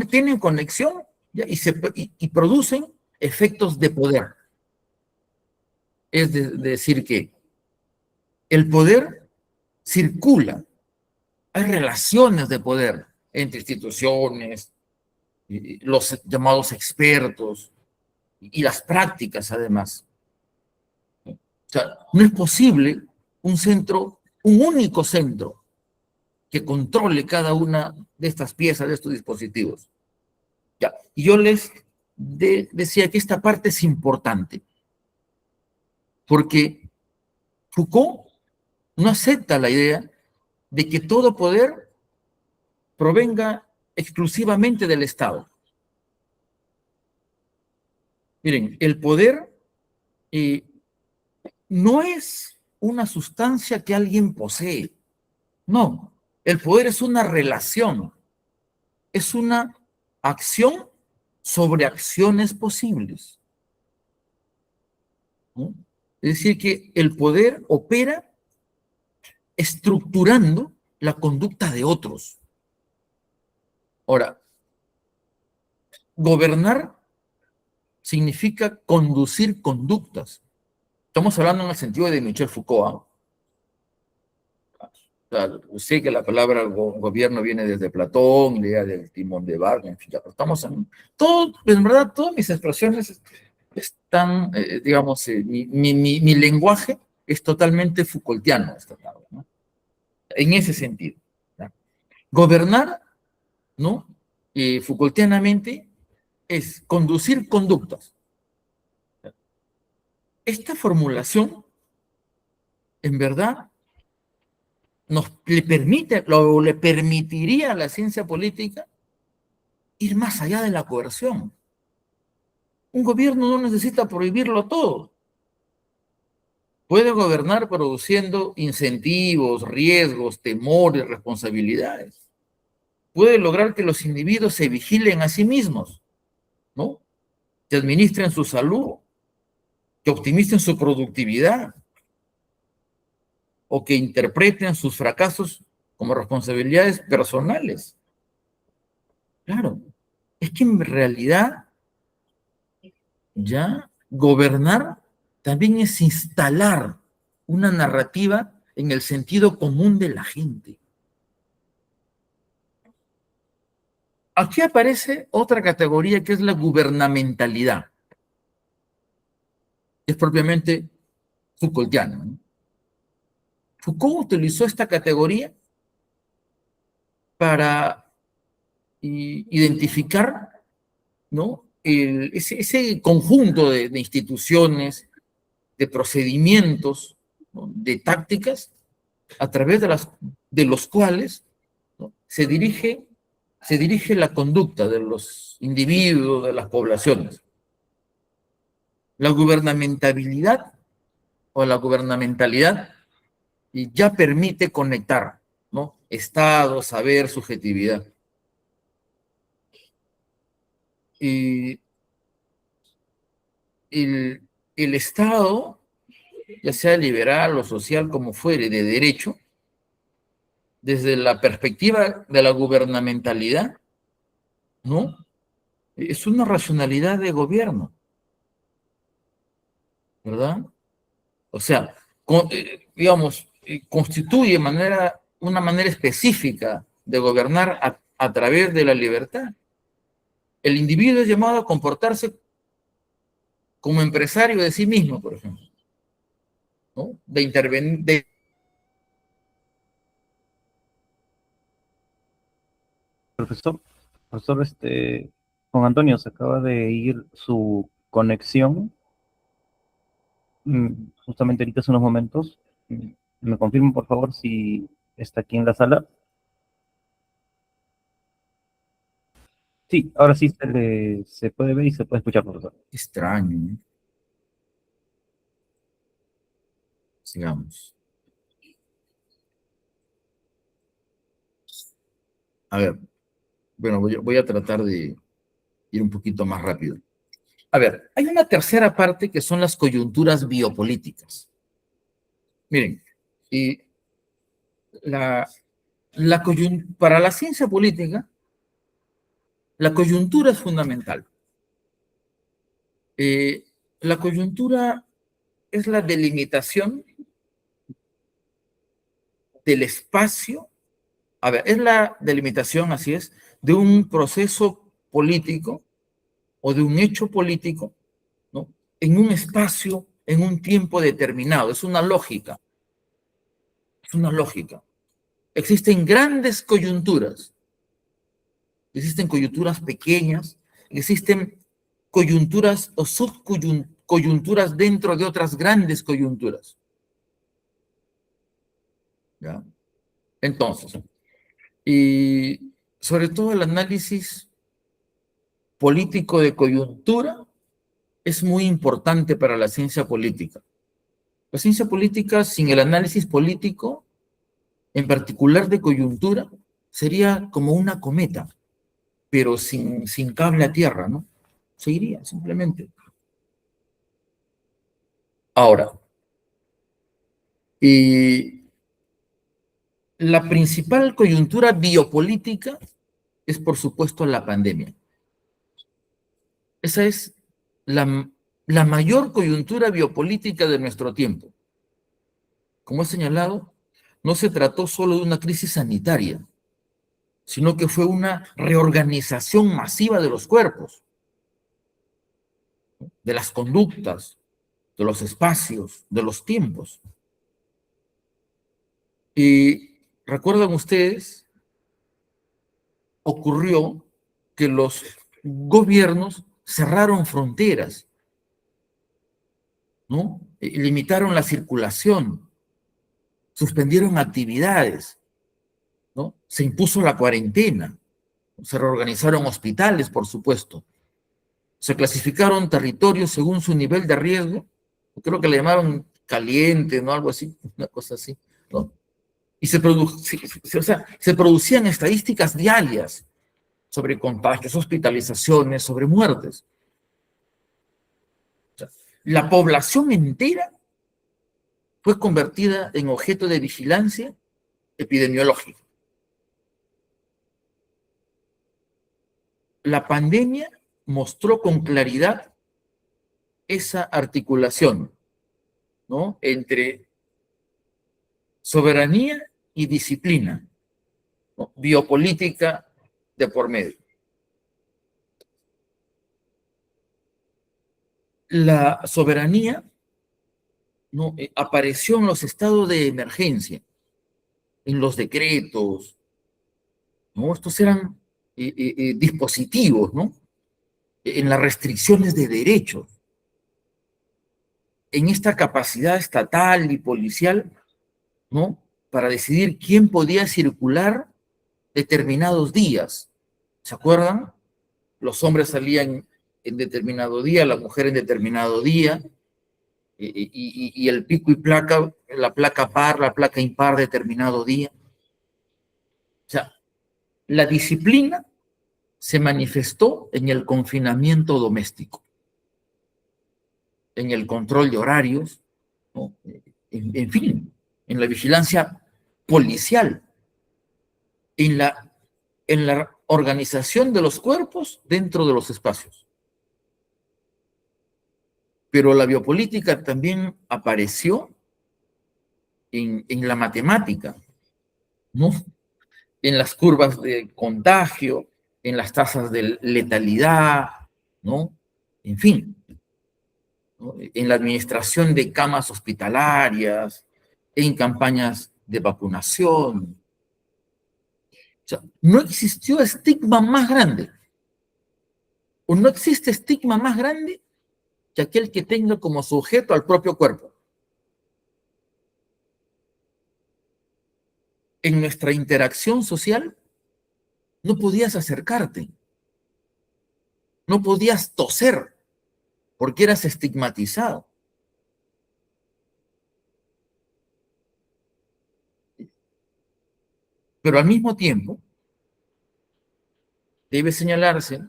tienen conexión, ¿ya? Y producen efectos de poder. Es decir que el poder circula, hay relaciones de poder entre instituciones, los llamados expertos y las prácticas además. O sea, no es posible un único centro que controle cada una de estas piezas, de estos dispositivos. Ya. Y yo les decía que esta parte es importante, porque Foucault no acepta la idea de que todo poder provenga exclusivamente del Estado. Miren, el poder no es una sustancia que alguien posee. No, el poder es una relación, es una acción sobre acciones posibles, ¿no? Es decir, que el poder opera estructurando la conducta de otros. Ahora, gobernar significa conducir conductas. Estamos hablando en el sentido de Michel Foucault, ¿eh? Claro, sé que la palabra gobierno viene desde Platón, idea del timón de barco, en fin, ya, pero estamos en verdad, todas mis expresiones están, digamos, mi lenguaje es totalmente Foucaultiano, ¿no? En ese sentido, ¿no? Gobernar, ¿no? Foucaultianamente es conducir conductas. Esta formulación, en verdad, le permitiría a la ciencia política ir más allá de la coerción. Un gobierno no necesita prohibirlo todo. Puede gobernar produciendo incentivos, riesgos, temores, responsabilidades. Puede lograr que los individuos se vigilen a sí mismos, ¿no? Que administren su salud, que optimicen su productividad, o que interpreten sus fracasos como responsabilidades personales. Claro, es que en realidad ya gobernar también es instalar una narrativa en el sentido común de la gente. Aquí aparece otra categoría que es la gubernamentalidad. Es propiamente Foucaultiana, ¿no? Foucault utilizó esta categoría para identificar, ¿no? Ese conjunto de instituciones, de procedimientos, ¿no? De tácticas, a través de los cuales, ¿no? se dirige la conducta de los individuos, de las poblaciones. La gubernamentabilidad o la gubernamentalidad ya permite conectar, ¿no? Estado, saber, subjetividad. Y el Estado, ya sea liberal o social, como fuere, de derecho, desde la perspectiva de la gubernamentalidad, ¿no? Es una racionalidad de gobierno, ¿verdad? O sea, digamos, constituye una manera específica de gobernar a través de la libertad. El individuo es llamado a comportarse como empresario de sí mismo, por ejemplo, ¿no? De intervenir, Profesor, profesor, con Antonio se acaba de ir su conexión, justamente ahorita hace unos momentos. ¿Me confirman, por favor, si está aquí en la sala? Sí, ahora sí se puede ver y se puede escuchar, profesor. extraño, ¿no? Sigamos. A ver, bueno, voy a tratar de ir un poquito más rápido. A ver, hay una tercera parte que son las coyunturas biopolíticas. Miren, y para la ciencia política, la coyuntura es fundamental. La coyuntura es la delimitación del espacio, a ver, es la delimitación, así es, de un proceso político o de un hecho político, ¿no? En un espacio, en un tiempo determinado. Es una lógica. Es una lógica. Existen grandes coyunturas, existen coyunturas pequeñas, existen coyunturas o subcoyunturas dentro de otras grandes coyunturas. ¿Ya? Entonces, y sobre todo el análisis político de coyuntura es muy importante para la ciencia política. La ciencia política sin el análisis político, en particular de coyuntura, sería como una cometa, pero sin cable a tierra, ¿no? Se iría simplemente. Ahora, y la principal coyuntura biopolítica es, por supuesto, la pandemia. Esa es la mayor coyuntura biopolítica de nuestro tiempo. Como he señalado, no se trató solo de una crisis sanitaria, sino que fue una reorganización masiva de los cuerpos, de las conductas, de los espacios, de los tiempos. Y recuerdan ustedes, ocurrió que los gobiernos cerraron fronteras, ¿no? Limitaron la circulación, suspendieron actividades, ¿no? Se impuso la cuarentena, se reorganizaron hospitales, por supuesto, se clasificaron territorios según su nivel de riesgo, creo que le llamaban caliente, ¿no? Algo así, una cosa así, ¿no? Y se producían estadísticas diarias sobre contagios, hospitalizaciones, sobre muertes. O sea, la población entera fue convertida en objeto de vigilancia epidemiológica. La pandemia mostró con claridad esa articulación, ¿no? Entre soberanía y disciplina, ¿no? Biopolítica de por medio. La soberanía, ¿no? Apareció en los estados de emergencia, en los decretos, ¿no? Estos eran dispositivos, ¿no? En las restricciones de derechos, en esta capacidad estatal y policial, ¿no? Para decidir quién podía circular determinados días. ¿Se acuerdan? Los hombres salían en determinado día, la mujer en determinado día, y el pico y placa, la placa par, la placa impar determinado día. O sea, la disciplina se manifestó en el confinamiento doméstico, en el control de horarios, ¿no? En fin, en la vigilancia policial, en la organización de los cuerpos dentro de los espacios. Pero la biopolítica también apareció en la matemática, ¿no? En las curvas de contagio, en las tasas de letalidad, ¿no? En fin, ¿no? En la administración de camas hospitalarias, en campañas de vacunación. O sea, no existió estigma más grande, o no existe estigma más grande que aquel que tenga como sujeto al propio cuerpo. En nuestra interacción social, no podías acercarte, no podías toser, porque eras estigmatizado. Pero al mismo tiempo, debe señalarse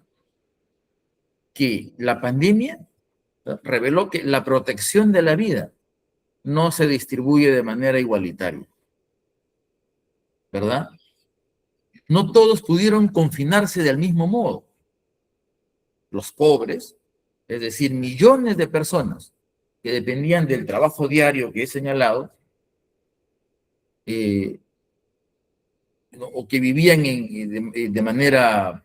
que la pandemia reveló que la protección de la vida no se distribuye de manera igualitaria, ¿verdad? No todos pudieron confinarse del mismo modo. Los pobres, es decir, millones de personas que dependían del trabajo diario que he señalado, o que vivían de manera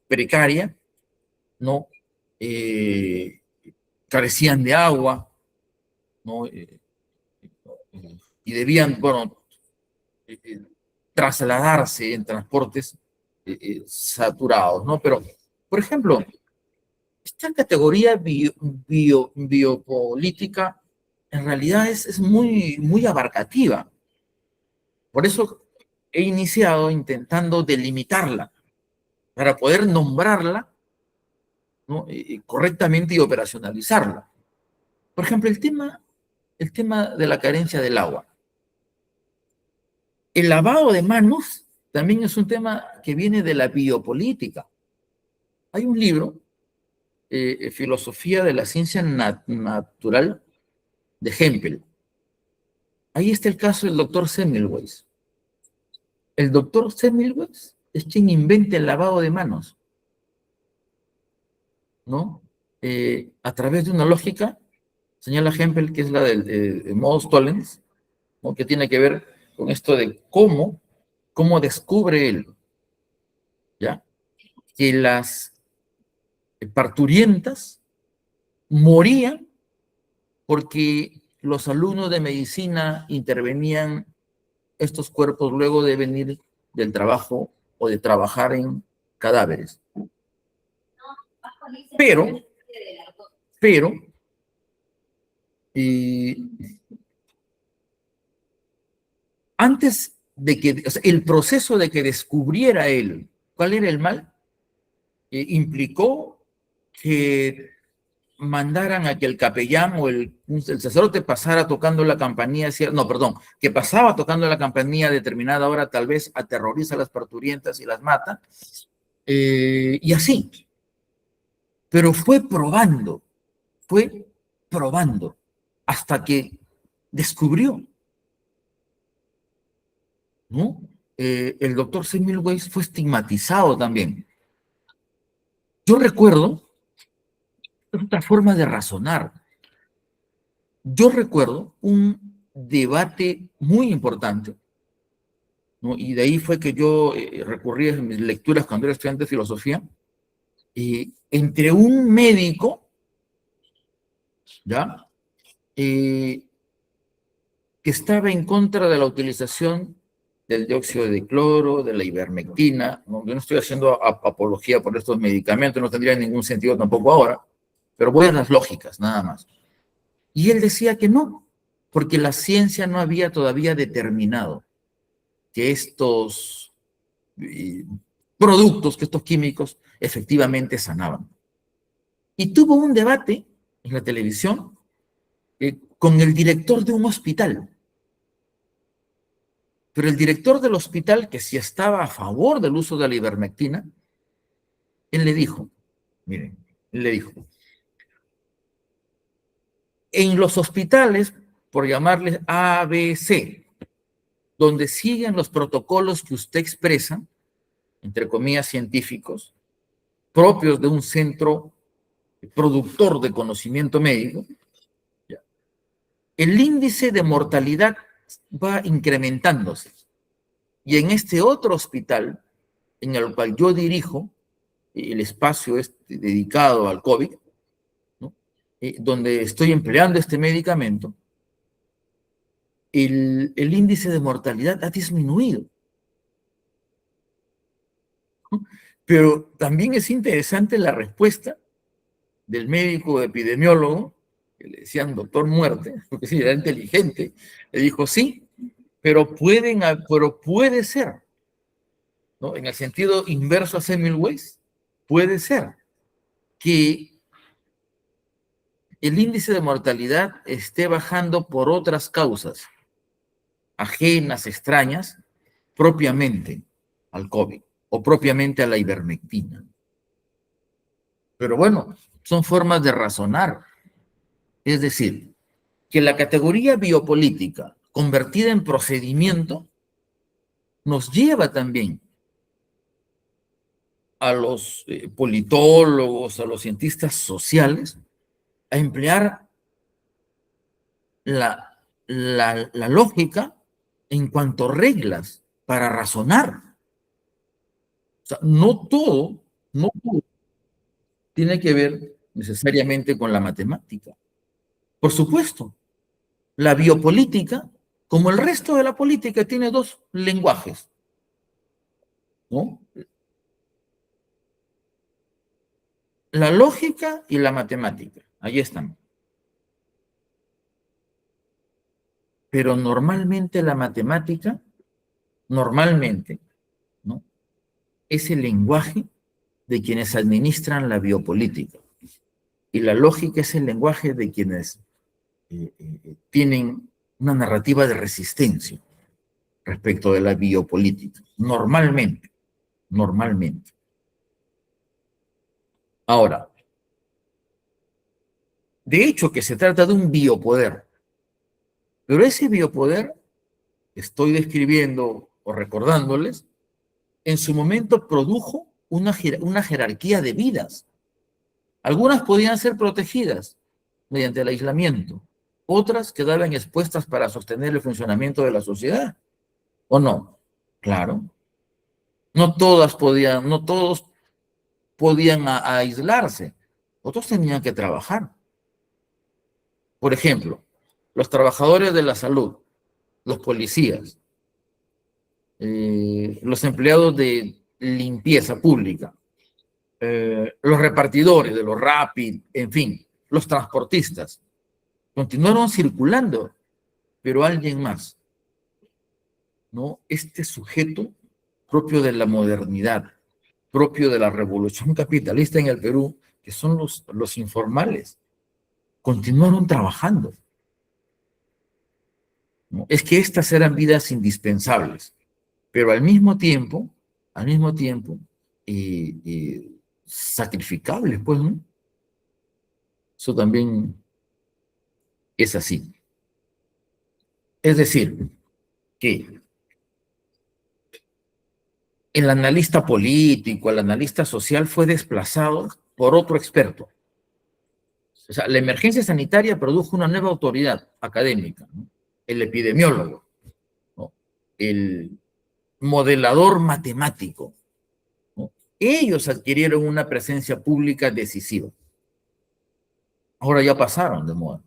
precaria, ¿no? Carecían de agua, ¿no? Y debían, bueno, trasladarse en transportes saturados, ¿no? Pero, por ejemplo, esta categoría biopolítica en realidad es muy, muy abarcativa. Por eso he iniciado intentando delimitarla para poder nombrarla, ¿no? Correctamente y operacionalizarla. Por ejemplo, el tema de la carencia del agua. El lavado de manos también es un tema que viene de la biopolítica. Hay un libro, Filosofía de la Ciencia Natural, de Hempel. Ahí está el caso del doctor Semmelweis. El doctor Semmelweis es quien inventa el lavado de manos, ¿no? A través de una lógica, señala Hempel, que es la del modus tollens, ¿no? Que tiene que ver con esto de cómo descubre él, ¿ya? Que las parturientas morían porque los alumnos de medicina intervenían estos cuerpos luego de venir del trabajo o de trabajar en cadáveres. Pero, antes de que, o sea, el proceso de que descubriera él cuál era el mal, implicó que mandaran a que el capellán o el sacerdote pasara tocando la campanilla, no, perdón, que pasaba tocando la campanilla a determinada hora, tal vez aterroriza a las parturientas y las mata, y así. Pero fue probando, hasta que descubrió, ¿no? El doctor Semmelweis fue estigmatizado también. Yo recuerdo, es otra forma de razonar. Yo recuerdo un debate muy importante, ¿no? Y de ahí fue que yo recurrí a mis lecturas cuando era estudiante de filosofía, entre un médico, ¿ya? Que estaba en contra de la utilización del dióxido de cloro, de la ivermectina, ¿no? Yo no estoy haciendo apología por estos medicamentos, no tendría ningún sentido tampoco ahora, pero voy a las lógicas, nada más. Y él decía que no, porque la ciencia no había todavía determinado que estos productos, que estos químicos efectivamente sanaban. Y tuvo un debate en la televisión con el director de un hospital. Pero el director del hospital, que sí estaba a favor del uso de la ivermectina, él le dijo, miren, él le dijo, en los hospitales, por llamarles A, B, C, donde siguen los protocolos que usted expresa, entre comillas, científicos, propios de un centro productor de conocimiento médico, el índice de mortalidad va incrementándose. Y en este otro hospital, en el cual yo dirijo, el espacio dedicado al COVID, ¿no? Donde estoy empleando este medicamento, el índice de mortalidad ha disminuido. ¿No? Pero también es interesante la respuesta del médico epidemiólogo, que le decían doctor muerte, porque sí, era inteligente, le dijo sí, pero puede ser, ¿no? En el sentido inverso a Semmelweis, puede ser que el índice de mortalidad esté bajando por otras causas, ajenas, extrañas, propiamente al COVID o propiamente a la ivermectina. Pero bueno, son formas de razonar. Es decir, que la categoría biopolítica convertida en procedimiento nos lleva también a los politólogos, a los cientistas sociales, a emplear la lógica en cuanto a reglas para razonar. O sea, no todo tiene que ver necesariamente con la matemática. Por supuesto, la biopolítica, como el resto de la política, tiene dos lenguajes, ¿no? La lógica y la matemática. Ahí están. Pero normalmente la matemática, normalmente, ¿no? Es el lenguaje de quienes administran la biopolítica. Y la lógica es el lenguaje de quienes tienen una narrativa de resistencia respecto de la biopolítica. Normalmente. Ahora, de hecho que se trata de un biopoder, pero ese biopoder, estoy describiendo o recordándoles, en su momento produjo una jerarquía de vidas. Algunas podían ser protegidas mediante el aislamiento, otras quedaban expuestas para sostener el funcionamiento de la sociedad, ¿o no? Claro. No todos podían aislarse, otros tenían que trabajar. Por ejemplo, los trabajadores de la salud, los policías, los empleados de limpieza pública, los repartidores de los Rapid, en fin, los transportistas, continuaron circulando, pero alguien más, ¿no? Este sujeto propio de la modernidad, propio de la revolución capitalista en el Perú, que son los informales, continuaron trabajando, ¿no? Es que estas eran vidas indispensables, pero al mismo tiempo, sacrificables, pues, ¿no? Eso también es así. Es decir, que el analista político, el analista social fue desplazado por otro experto. O sea, la emergencia sanitaria produjo una nueva autoridad académica, ¿no? El epidemiólogo, ¿no? El modelador matemático, ¿no? Ellos adquirieron una presencia pública decisiva. Ahora ya pasaron de moda,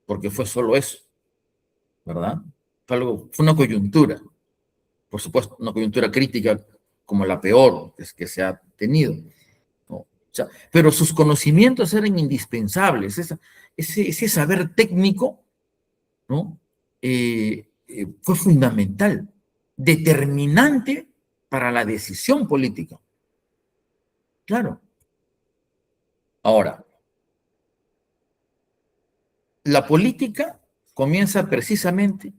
porque fue solo eso, ¿verdad? Fue una coyuntura, por supuesto, una coyuntura crítica como la peor que se ha tenido, ¿no? O sea, pero sus conocimientos eran indispensables, ese saber técnico, ¿no? Fue fundamental, determinante para la decisión política. Claro. Ahora, la política comienza precisamente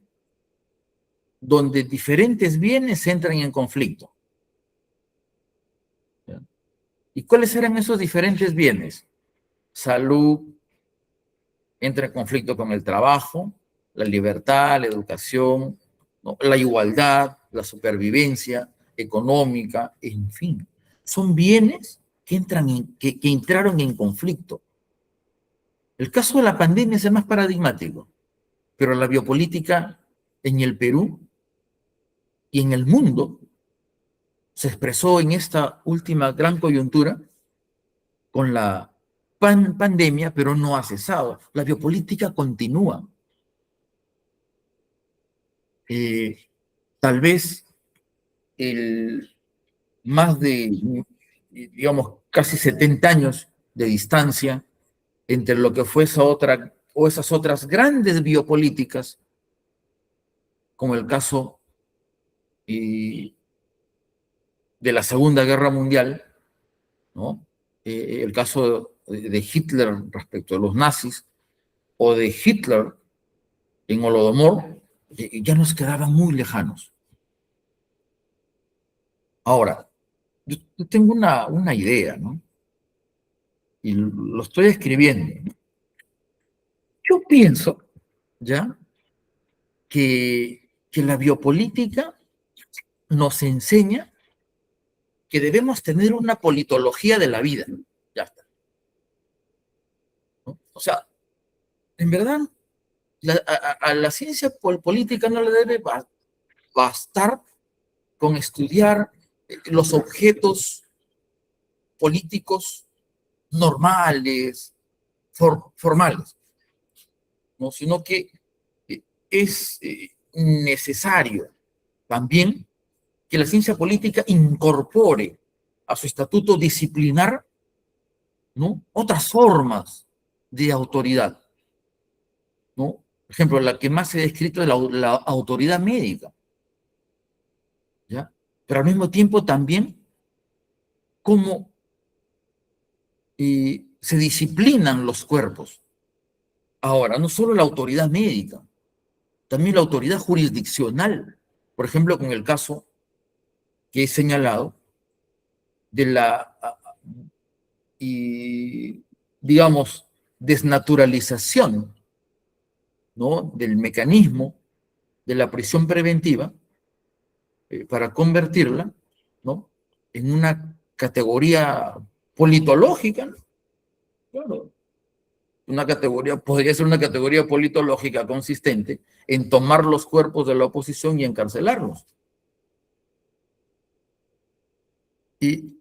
donde diferentes bienes entran en conflicto. ¿Y cuáles eran esos diferentes bienes? Salud entra en conflicto con el trabajo, la libertad, la educación, ¿no? La igualdad, la supervivencia, económica, en fin. Son bienes que entraron en conflicto. El caso de la pandemia es el más paradigmático, pero la biopolítica en el Perú y en el mundo se expresó en esta última gran coyuntura con la pandemia, pero no ha cesado. La biopolítica continúa. Tal vez más de, digamos, casi 70 años de distancia entre lo que fue esa otra o esas otras grandes biopolíticas, como el caso de la Segunda Guerra Mundial, ¿no? El caso de Hitler respecto a los nazis, o de Hitler en Holodomor, ya nos quedaban muy lejanos. Ahora, yo tengo una idea, ¿no? Y lo estoy escribiendo. Yo pienso, ¿ya? Que la biopolítica nos enseña que debemos tener una politología de la vida. Ya está. ¿No? O sea, en verdad, a la ciencia política no le debe bastar con estudiar los objetos políticos normales, formales, ¿no? Sino que es necesario también que la ciencia política incorpore a su estatuto disciplinar, ¿no?, otras formas de autoridad, ¿no? Por ejemplo, la que más se ha descrito es la autoridad médica, ¿ya? Pero al mismo tiempo también cómo se disciplinan los cuerpos. Ahora, no solo la autoridad médica, también la autoridad jurisdiccional, por ejemplo, con el caso que he señalado de la, digamos, desnaturalización, ¿no?, del mecanismo de la prisión preventiva para convertirla, ¿no?, en una categoría politológica, ¿no? Claro, podría ser una categoría politológica consistente en tomar los cuerpos de la oposición y encarcelarlos. Y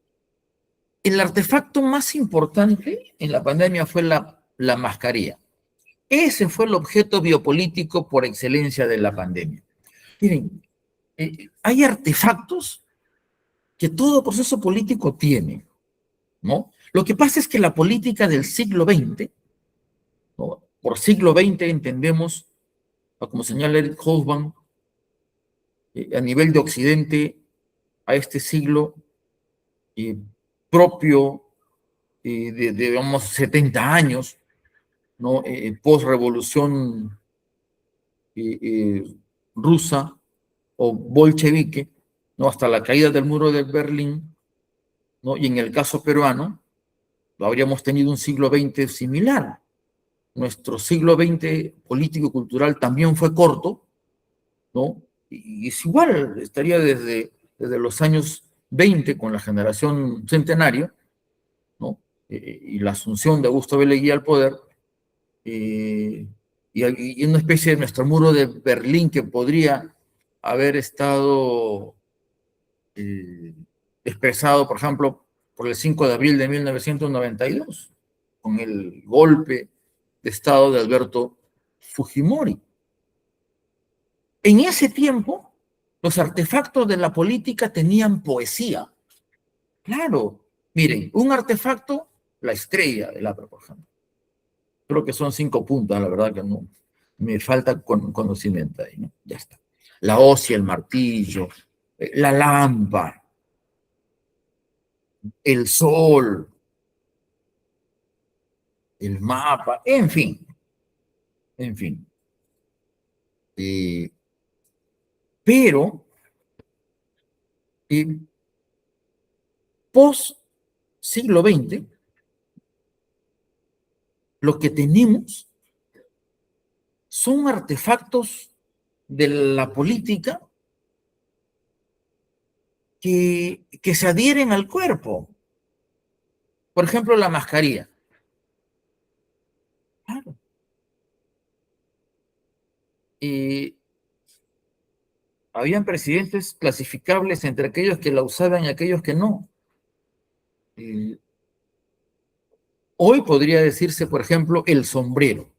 el artefacto más importante en la pandemia fue la mascarilla. Ese fue el objeto biopolítico por excelencia de la pandemia. Miren, hay artefactos que todo proceso político tiene, ¿no? Lo que pasa es que la política del siglo XX, ¿no? Por siglo XX entendemos, como señala Eric Hobsbawm, a nivel de Occidente, a este siglo propio de, digamos, 70 años, ¿no? Post-revolución rusa o bolchevique, ¿no?, hasta la caída del muro de Berlín, ¿no? Y en el caso peruano, habríamos tenido un siglo XX similar. Nuestro siglo XX político-cultural también fue corto, ¿no? Y es igual, estaría desde los años 20 con la generación centenario, ¿no? Y la asunción de Augusto B. Leguía al poder, y una especie de nuestro muro de Berlín que podría haber estado expresado, por ejemplo, por el 5 de abril de 1992, con el golpe de Estado de Alberto Fujimori. En ese tiempo, los artefactos de la política tenían poesía. Claro, miren, un artefacto, la estrella del APRA, por ejemplo. Creo que son 5 puntas, la verdad que no, me falta conocimiento ahí, ¿no? Ya está. La hoz y el martillo, la lámpara, el sol, el mapa, en fin. En fin. Pero, post siglo XX, lo que tenemos son artefactos de la política que se adhieren al cuerpo. Por ejemplo, la mascarilla. Claro. Habían presidentes clasificables entre aquellos que la usaban y aquellos que no. Hoy podría decirse, por ejemplo, el sombrero.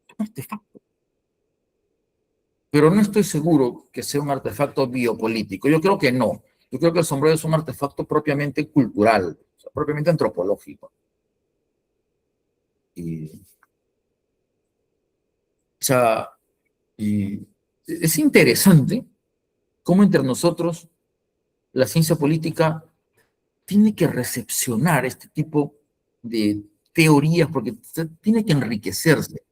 Es un artefacto. Pero no estoy seguro que sea un artefacto biopolítico. Yo creo que no. Yo creo que el sombrero es un artefacto propiamente cultural, o sea, propiamente antropológico. O sea, es interesante cómo entre nosotros la ciencia política tiene que recepcionar este tipo de teorías porque tiene que enriquecerse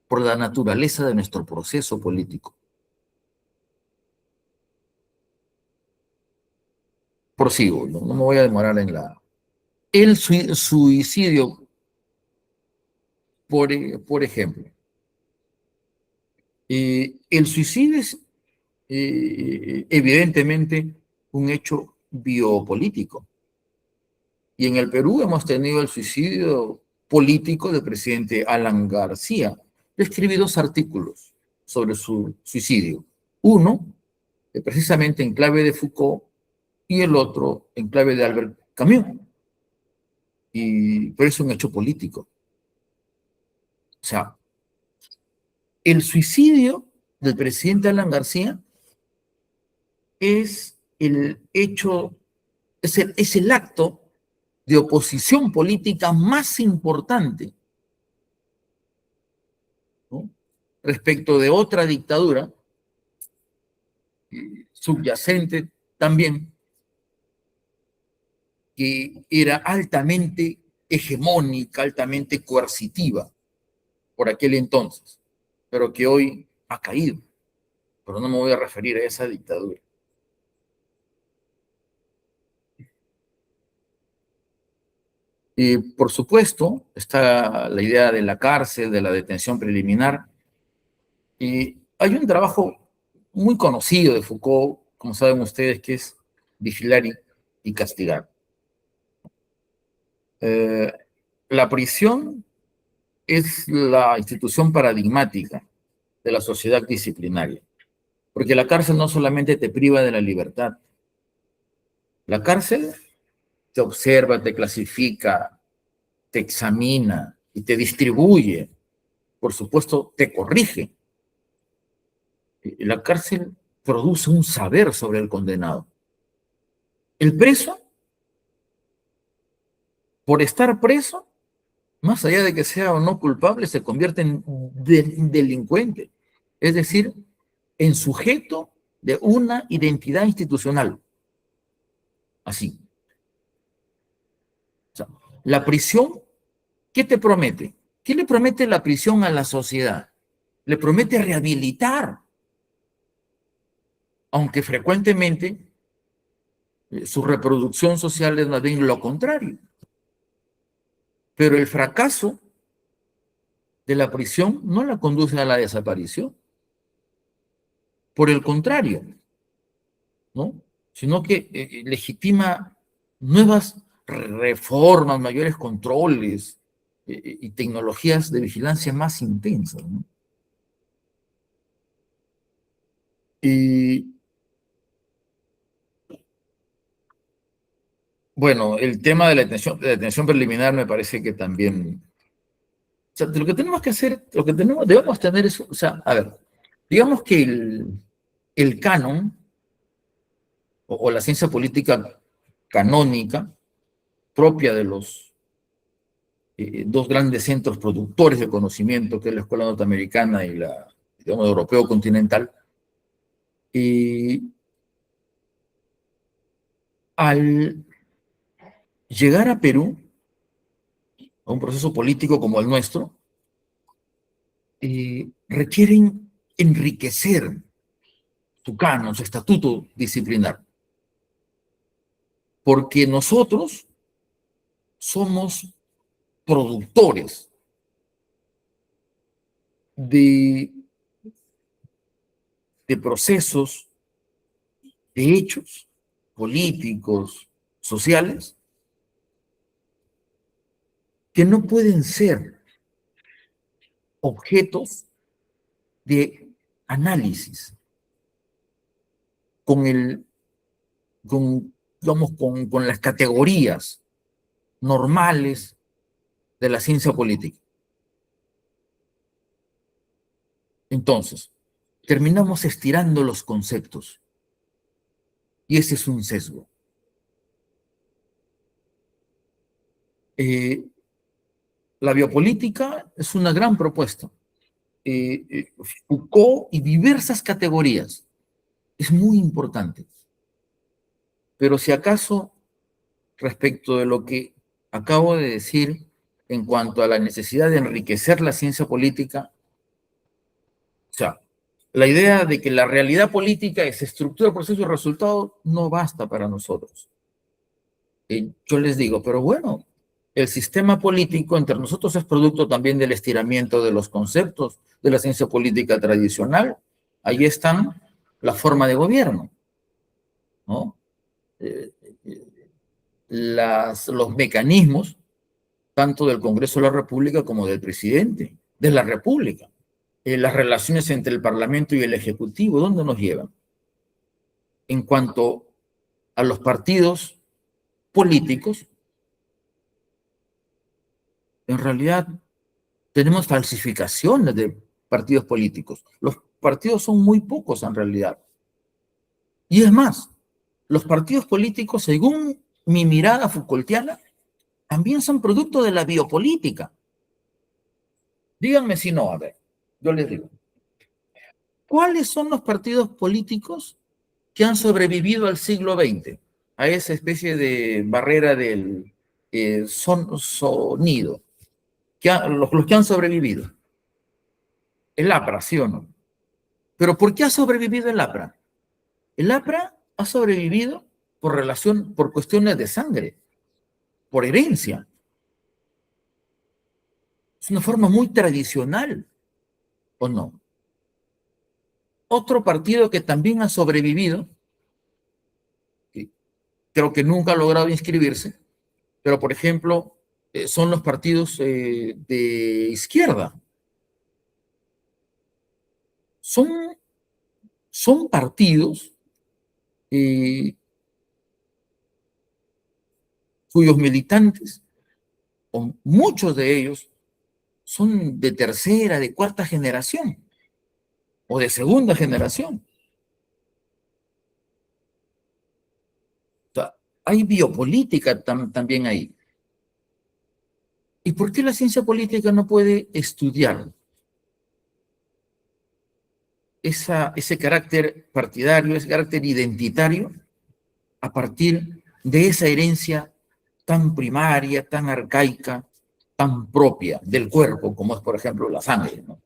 por la naturaleza de nuestro proceso político. Prosigo, no me voy a demorar en la... El suicidio, por ejemplo. El suicidio es evidentemente un hecho biopolítico. Y en el Perú hemos tenido el suicidio político del presidente Alan García. Yo escribí 2 artículos sobre su suicidio. Uno, precisamente en clave de Foucault, y el otro en clave de Albert Camus. Pero es un hecho político. O sea, el suicidio del presidente Alan García es el hecho, es el acto de oposición política más importante, ¿no?, respecto de otra dictadura subyacente también, que era altamente hegemónica, altamente coercitiva por aquel entonces, pero que hoy ha caído. Pero no me voy a referir a esa dictadura. Y por supuesto, está la idea de la cárcel, de la detención preliminar. Y hay un trabajo muy conocido de Foucault, como saben ustedes, que es vigilar y castigar. La prisión es la institución paradigmática de la sociedad disciplinaria, porque la cárcel no solamente te priva de la libertad, la cárcel te observa, te clasifica, te examina y te distribuye, por supuesto, te corrige. La cárcel produce un saber sobre el condenado. El preso, por estar preso, más allá de que sea o no culpable, se convierte en delincuente, es decir, en sujeto de una identidad institucional. Así. O sea, la prisión, ¿qué te promete? ¿Qué le promete la prisión a la sociedad? Le promete rehabilitar, aunque frecuentemente su reproducción social es más bien lo contrario. Pero el fracaso de la prisión no la conduce a la desaparición. Por el contrario, ¿no?, sino que legitima nuevas reformas, mayores controles y tecnologías de vigilancia más intensas, ¿no? Y bueno, el tema de la detención preliminar me parece que también, o sea, lo que tenemos que hacer, lo que debemos tener es, o sea, a ver, digamos que el canon o la ciencia política canónica propia de los 2 grandes centros productores de conocimiento, que es la escuela norteamericana y la, digamos, europeo continental, al llegar a Perú, a un proceso político como el nuestro, requieren enriquecer su canon, su estatuto disciplinar, porque nosotros somos productores de procesos, de hechos, políticos, sociales, que no pueden ser objetos de análisis con las categorías normales de la ciencia política. Entonces, terminamos estirando los conceptos. Y ese es un sesgo. La biopolítica es una gran propuesta. Foucault y diversas categorías. Es muy importante. Pero si acaso, respecto de lo que acabo de decir en cuanto a la necesidad de enriquecer la ciencia política, o sea, la idea de que la realidad política es estructura, proceso y resultado no basta para nosotros. Yo les digo, pero bueno, el sistema político entre nosotros es producto también del estiramiento de los conceptos de la ciencia política tradicional. Ahí están la forma de gobierno, ¿no? Los mecanismos, tanto del Congreso de la República como del presidente de la República. Las relaciones entre el Parlamento y el Ejecutivo, ¿dónde nos llevan? En cuanto a los partidos políticos, en realidad tenemos falsificaciones de partidos políticos. Los partidos son muy pocos en realidad. Y es más, los partidos políticos, según mi mirada Foucaultiana, también son producto de la biopolítica. Díganme si no, a ver, yo les digo. ¿Cuáles son los partidos políticos que han sobrevivido al siglo XX? A esa especie de barrera del sonido. Los que han sobrevivido. El APRA, ¿sí o no? ¿Pero por qué ha sobrevivido el APRA? El APRA ha sobrevivido por cuestiones de sangre, por herencia. Es una forma muy tradicional, ¿o no? Otro partido que también ha sobrevivido, que creo que nunca ha logrado inscribirse, pero por ejemplo, son los partidos de izquierda. Son partidos cuyos militantes, o muchos de ellos, son de tercera, de cuarta generación, o de segunda generación. O sea, hay biopolítica también ahí. ¿Y por qué la ciencia política no puede estudiar ese carácter partidario, ese carácter identitario, a partir de esa herencia tan primaria, tan arcaica, tan propia del cuerpo, como es, por ejemplo, la sangre, ¿no?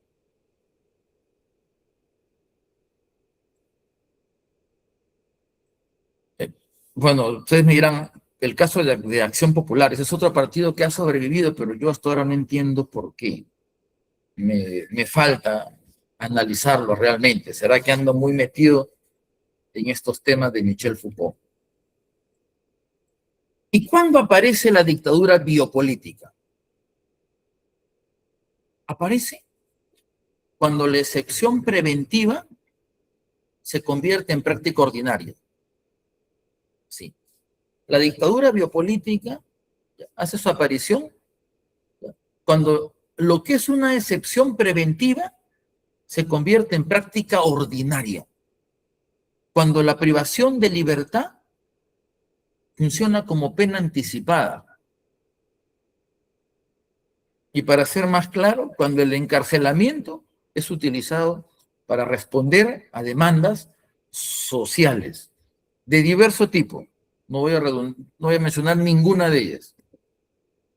Bueno, ustedes me dirán, el caso de Acción Popular, ese es otro partido que ha sobrevivido, pero yo hasta ahora no entiendo por qué. Me falta analizarlo realmente. ¿Será que ando muy metido en estos temas de Michel Foucault? ¿Y cuándo aparece la dictadura biopolítica? Aparece cuando la excepción preventiva se convierte en práctica ordinaria. Sí. La dictadura biopolítica hace su aparición cuando lo que es una excepción preventiva se convierte en práctica ordinaria. Cuando la privación de libertad funciona como pena anticipada. Y para ser más claro, cuando el encarcelamiento es utilizado para responder a demandas sociales de diverso tipo. No voy a mencionar ninguna de ellas.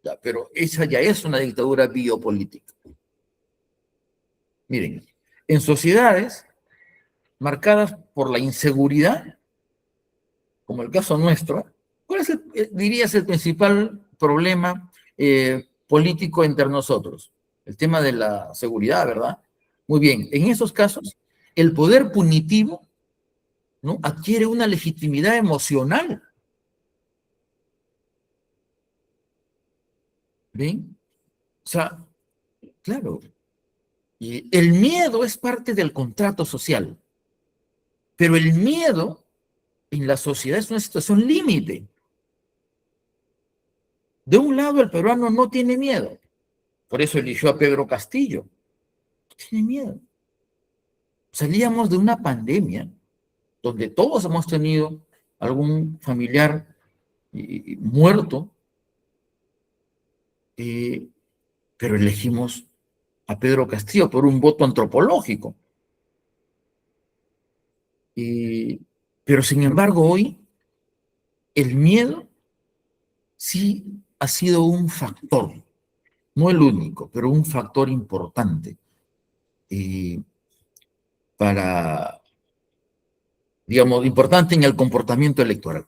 Ya, pero esa ya es una dictadura biopolítica. Miren, en sociedades marcadas por la inseguridad, como el caso nuestro, ¿cuál es, dirías, el principal problema político entre nosotros? El tema de la seguridad, ¿verdad? Muy bien, en esos casos, el poder punitivo ¿no? Adquiere una legitimidad emocional. ¿Ven? O sea, claro, y el miedo es parte del contrato social, pero el miedo en la sociedad es una situación límite. De un lado, el peruano no tiene miedo, por eso eligió a Pedro Castillo. No tiene miedo. Salíamos de una pandemia donde todos hemos tenido algún familiar muerto, eh, pero elegimos a Pedro Castillo por un voto antropológico. Pero sin embargo, hoy el miedo sí ha sido un factor, no el único, pero un factor importante eh, para, digamos, importante en el comportamiento electoral.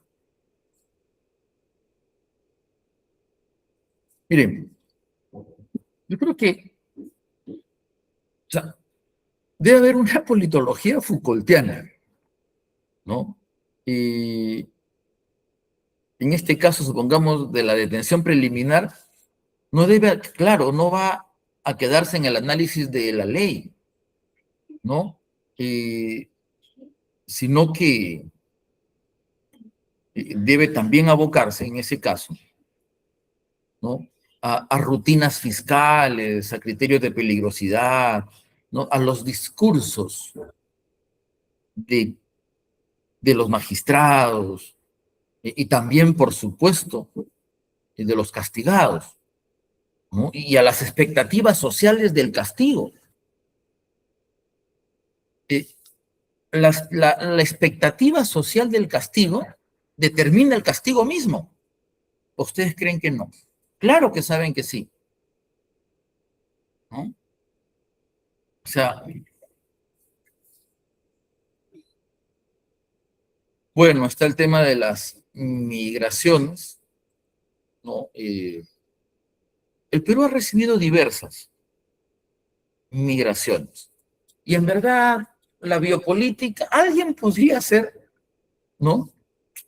Miren, yo creo que, o sea, debe haber una politología Foucaultiana, ¿no? Y en este caso, supongamos, de la detención preliminar, no debe, claro, no va a quedarse en el análisis de la ley, ¿no? Sino que debe también abocarse, en ese caso, ¿no? A rutinas fiscales, a criterios de peligrosidad, ¿no? A los discursos de, de los magistrados y también, por supuesto, de los castigados, ¿no? Y a las expectativas sociales del castigo. Eh, la expectativa social del castigo determina el castigo mismo. ¿Ustedes creen que no? Claro que saben que sí, ¿no? O sea, bueno, está el tema de las migraciones, ¿no? El Perú ha recibido diversas migraciones. Y en verdad, la biopolítica, alguien podría hacer, ¿no?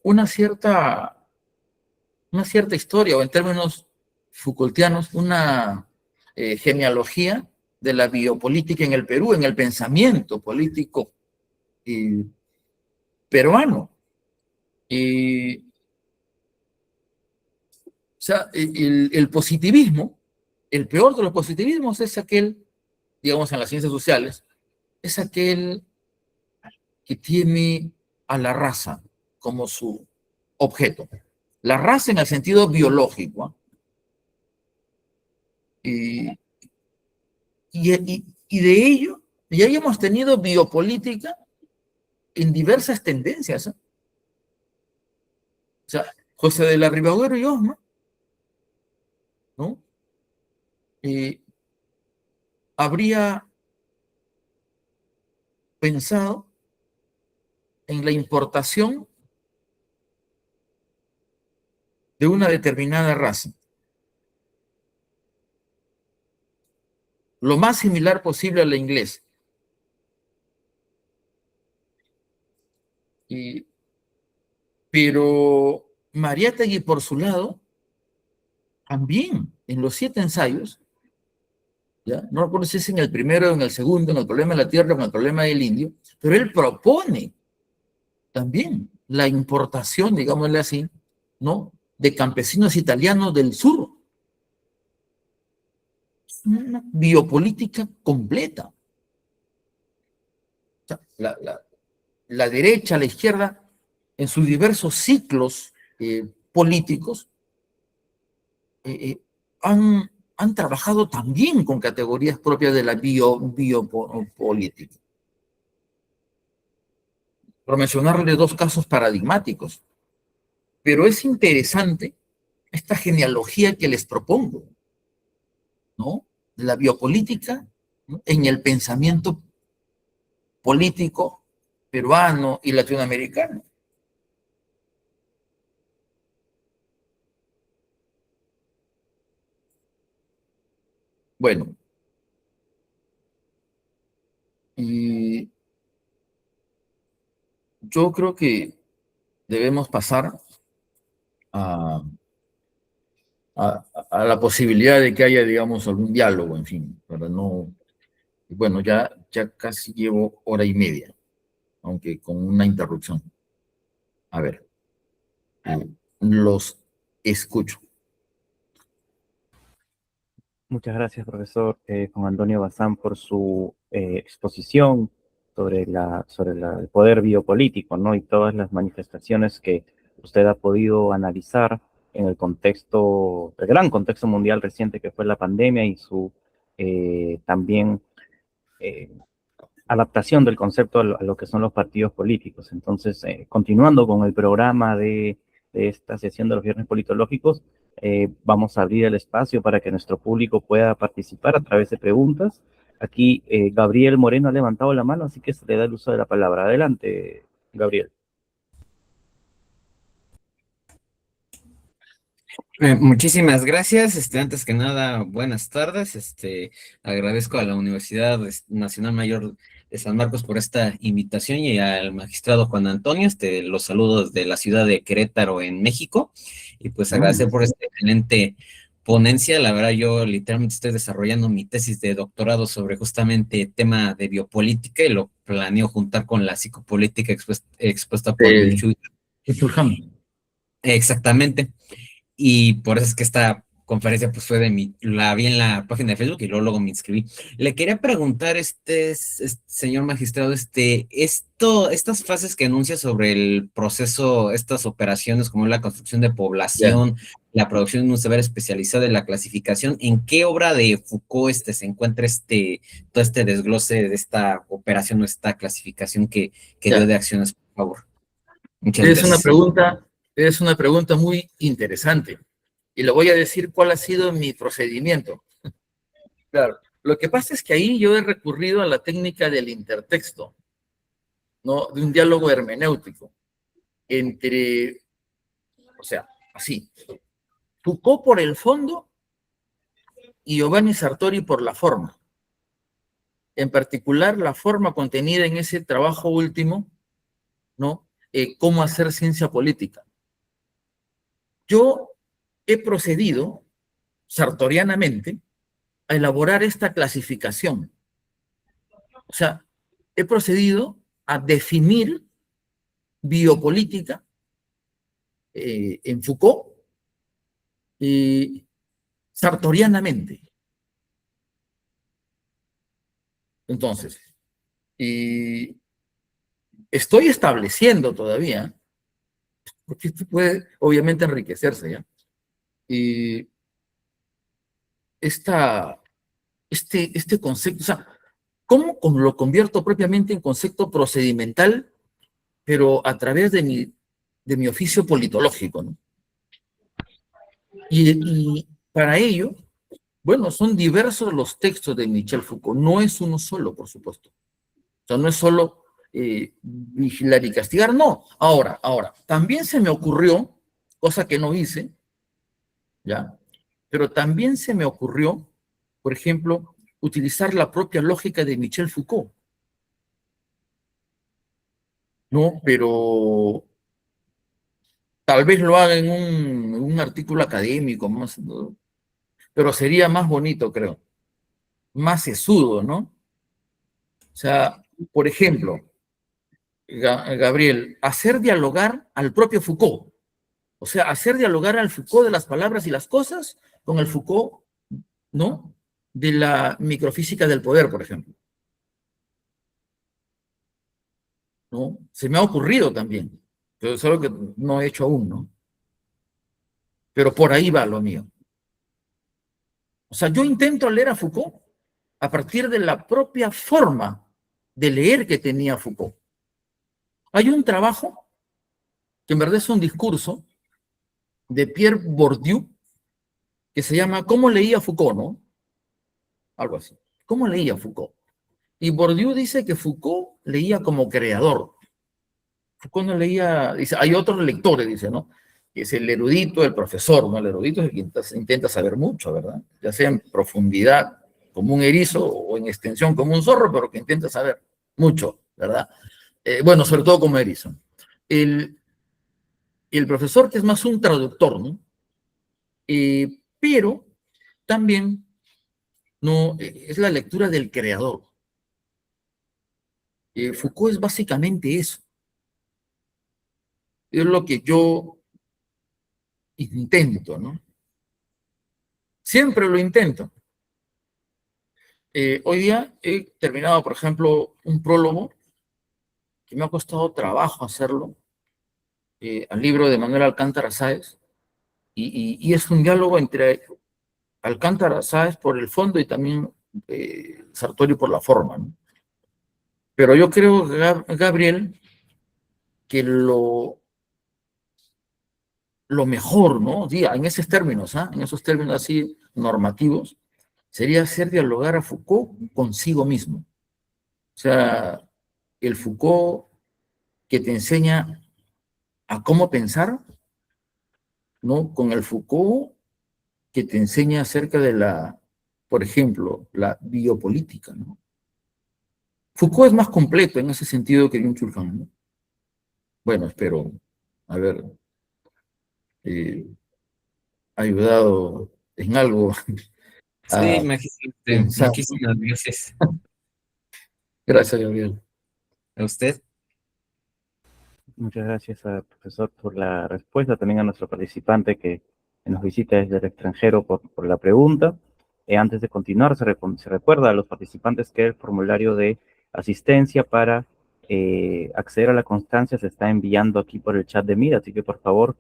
Una cierta, una cierta historia, o en términos Foucaultianos, una genealogía de la biopolítica en el Perú, en el pensamiento político eh, peruano. O sea, el positivismo, el peor de los positivismos es aquel, digamos, en las ciencias sociales, es aquel que tiene a la raza como su objeto. La raza en el sentido biológico. ¿Eh? Y de ello, ya hemos tenido biopolítica en diversas tendencias. ¿Eh? O sea, José de la Rivadeneira y Osma, ¿no? Habría pensado en la importación de una determinada raza, lo más similar posible a la inglesa. Pero Mariátegui, por su lado, también en los 7 ensayos, ¿ya? No recuerdo si es en el primero o en el segundo, en el problema de la tierra o en el problema del indio, pero él propone también la importación, digámosle así, ¿no? De campesinos italianos del sur. Una biopolítica completa. O sea, la derecha, la izquierda, en sus diversos ciclos políticos, han trabajado también con categorías propias de la biopolítica. Por mencionarle 2 casos paradigmáticos. Pero es interesante esta genealogía que les propongo, ¿no? La biopolítica, ¿no? En el pensamiento político peruano y latinoamericano. Bueno, y yo creo que debemos pasar a, a la posibilidad de que haya, digamos, algún diálogo, en fin, para no... Bueno, ya casi llevo hora y media, aunque con una interrupción. A ver, los escucho. Muchas gracias, profesor Juan Antonio Bazán, por su exposición sobre el poder biopolítico, ¿no? Y todas las manifestaciones que usted ha podido analizar en el contexto, el gran contexto mundial reciente que fue la pandemia y su también adaptación del concepto a lo que son los partidos políticos. Entonces, continuando con el programa de esta sesión de los viernes politológicos, vamos a abrir el espacio para que nuestro público pueda participar a través de preguntas. Aquí Gabriel Moreno ha levantado la mano, así que se le da el uso de la palabra. Adelante, Gabriel. Muchísimas gracias. Antes que nada, buenas tardes. Agradezco a la Universidad Nacional Mayor de San Marcos por esta invitación y al magistrado Juan Antonio. Los saludos de la ciudad de Querétaro en México. Y pues agradecer por esta excelente ponencia. La verdad, yo literalmente estoy desarrollando mi tesis de doctorado sobre justamente tema de biopolítica y lo planeo juntar con la psicopolítica expuesta por Byung-Chul. Exactamente. Y por eso es que esta conferencia pues fue la vi en la página de Facebook y luego me inscribí. Le quería preguntar, señor magistrado, estas fases que anuncia sobre el proceso, estas operaciones como la construcción de población, la producción de un saber especializado en la clasificación, ¿en qué obra de Foucault se encuentra todo este desglose de esta operación o esta clasificación que dio de acciones, por favor? Muchas gracias. Es una pregunta muy interesante y le voy a decir cuál ha sido mi procedimiento. Claro, lo que pasa es que ahí yo he recurrido a la técnica del intertexto, ¿no? De un diálogo hermenéutico entre, o sea, así, Foucault por el fondo y Giovanni Sartori por la forma. En particular, la forma contenida en ese trabajo último, ¿no? Cómo hacer ciencia política. Yo he procedido, sartorianamente, a elaborar esta clasificación. O sea, he procedido a definir biopolítica en Foucault sartorianamente. Entonces, estoy estableciendo todavía, porque esto puede obviamente enriquecerse, ¿ya? Y este concepto, o sea, ¿cómo lo convierto propiamente en concepto procedimental, pero a través de mi oficio politológico, ¿no? Y para ello, bueno, son diversos los textos de Michel Foucault, no es uno solo, por supuesto. O sea, no es solo vigilar y castigar, no. Ahora, también se me ocurrió, cosa que no hice, ¿ya? Pero también se me ocurrió, por ejemplo, utilizar la propia lógica de Michel Foucault. No, pero tal vez lo haga en un artículo académico, más, ¿no? Pero sería más bonito, creo. Más sesudo, ¿no? O sea, por ejemplo, Gabriel, hacer dialogar al propio Foucault. O sea, hacer dialogar al Foucault de las palabras y las cosas con el Foucault, ¿no? De la microfísica del poder, por ejemplo. ¿No? Se me ha ocurrido también, pero es algo que no he hecho aún, ¿no? Pero por ahí va lo mío. O sea, yo intento leer a Foucault a partir de la propia forma de leer que tenía Foucault. Hay un trabajo, que en verdad es un discurso, de Pierre Bourdieu, que se llama ¿Cómo leía Foucault?, ¿no? Algo así. ¿Cómo leía Foucault? Y Bourdieu dice que Foucault leía como creador. Foucault no leía, dice, hay otros lectores, dice, ¿no? Que es el erudito, el profesor, ¿no? El erudito es el que intenta saber mucho, ¿verdad? Ya sea en profundidad como un erizo o en extensión como un zorro, pero que intenta saber mucho, ¿verdad? Bueno, sobre todo como Edison. El, el profesor, que es más un traductor, ¿no? Pero también no, es la lectura del creador. Foucault es básicamente eso. Es lo que yo intento, ¿no? Siempre lo intento. Hoy día he terminado, por ejemplo, un prólogo que me ha costado trabajo hacerlo, al libro de Manuel Alcántara Sáez, y es un diálogo entre Alcántara Sáez por el fondo y también Sartori por la forma, ¿no? Pero yo creo, Gabriel, que lo mejor, ¿no? Sí, en esos términos, ¿ah? En esos términos así normativos, sería hacer dialogar a Foucault consigo mismo. O sea, el Foucault que te enseña a cómo pensar, ¿no? Con el Foucault que te enseña acerca de por ejemplo, la biopolítica, ¿no? Foucault es más completo en ese sentido que Byung-Chul Han, ¿no? Bueno, espero haber eh, ayudado en algo Sí, a magistrante, pensar, ¿no? muchísimas gracias Gracias, Gabriel. a usted. Muchas gracias al profesor por la respuesta, también a nuestro participante que nos visita desde el extranjero por la pregunta. Antes de continuar, se recuerda a los participantes que el formulario de asistencia para acceder a la constancia se está enviando aquí por el chat de Mira, así que por favor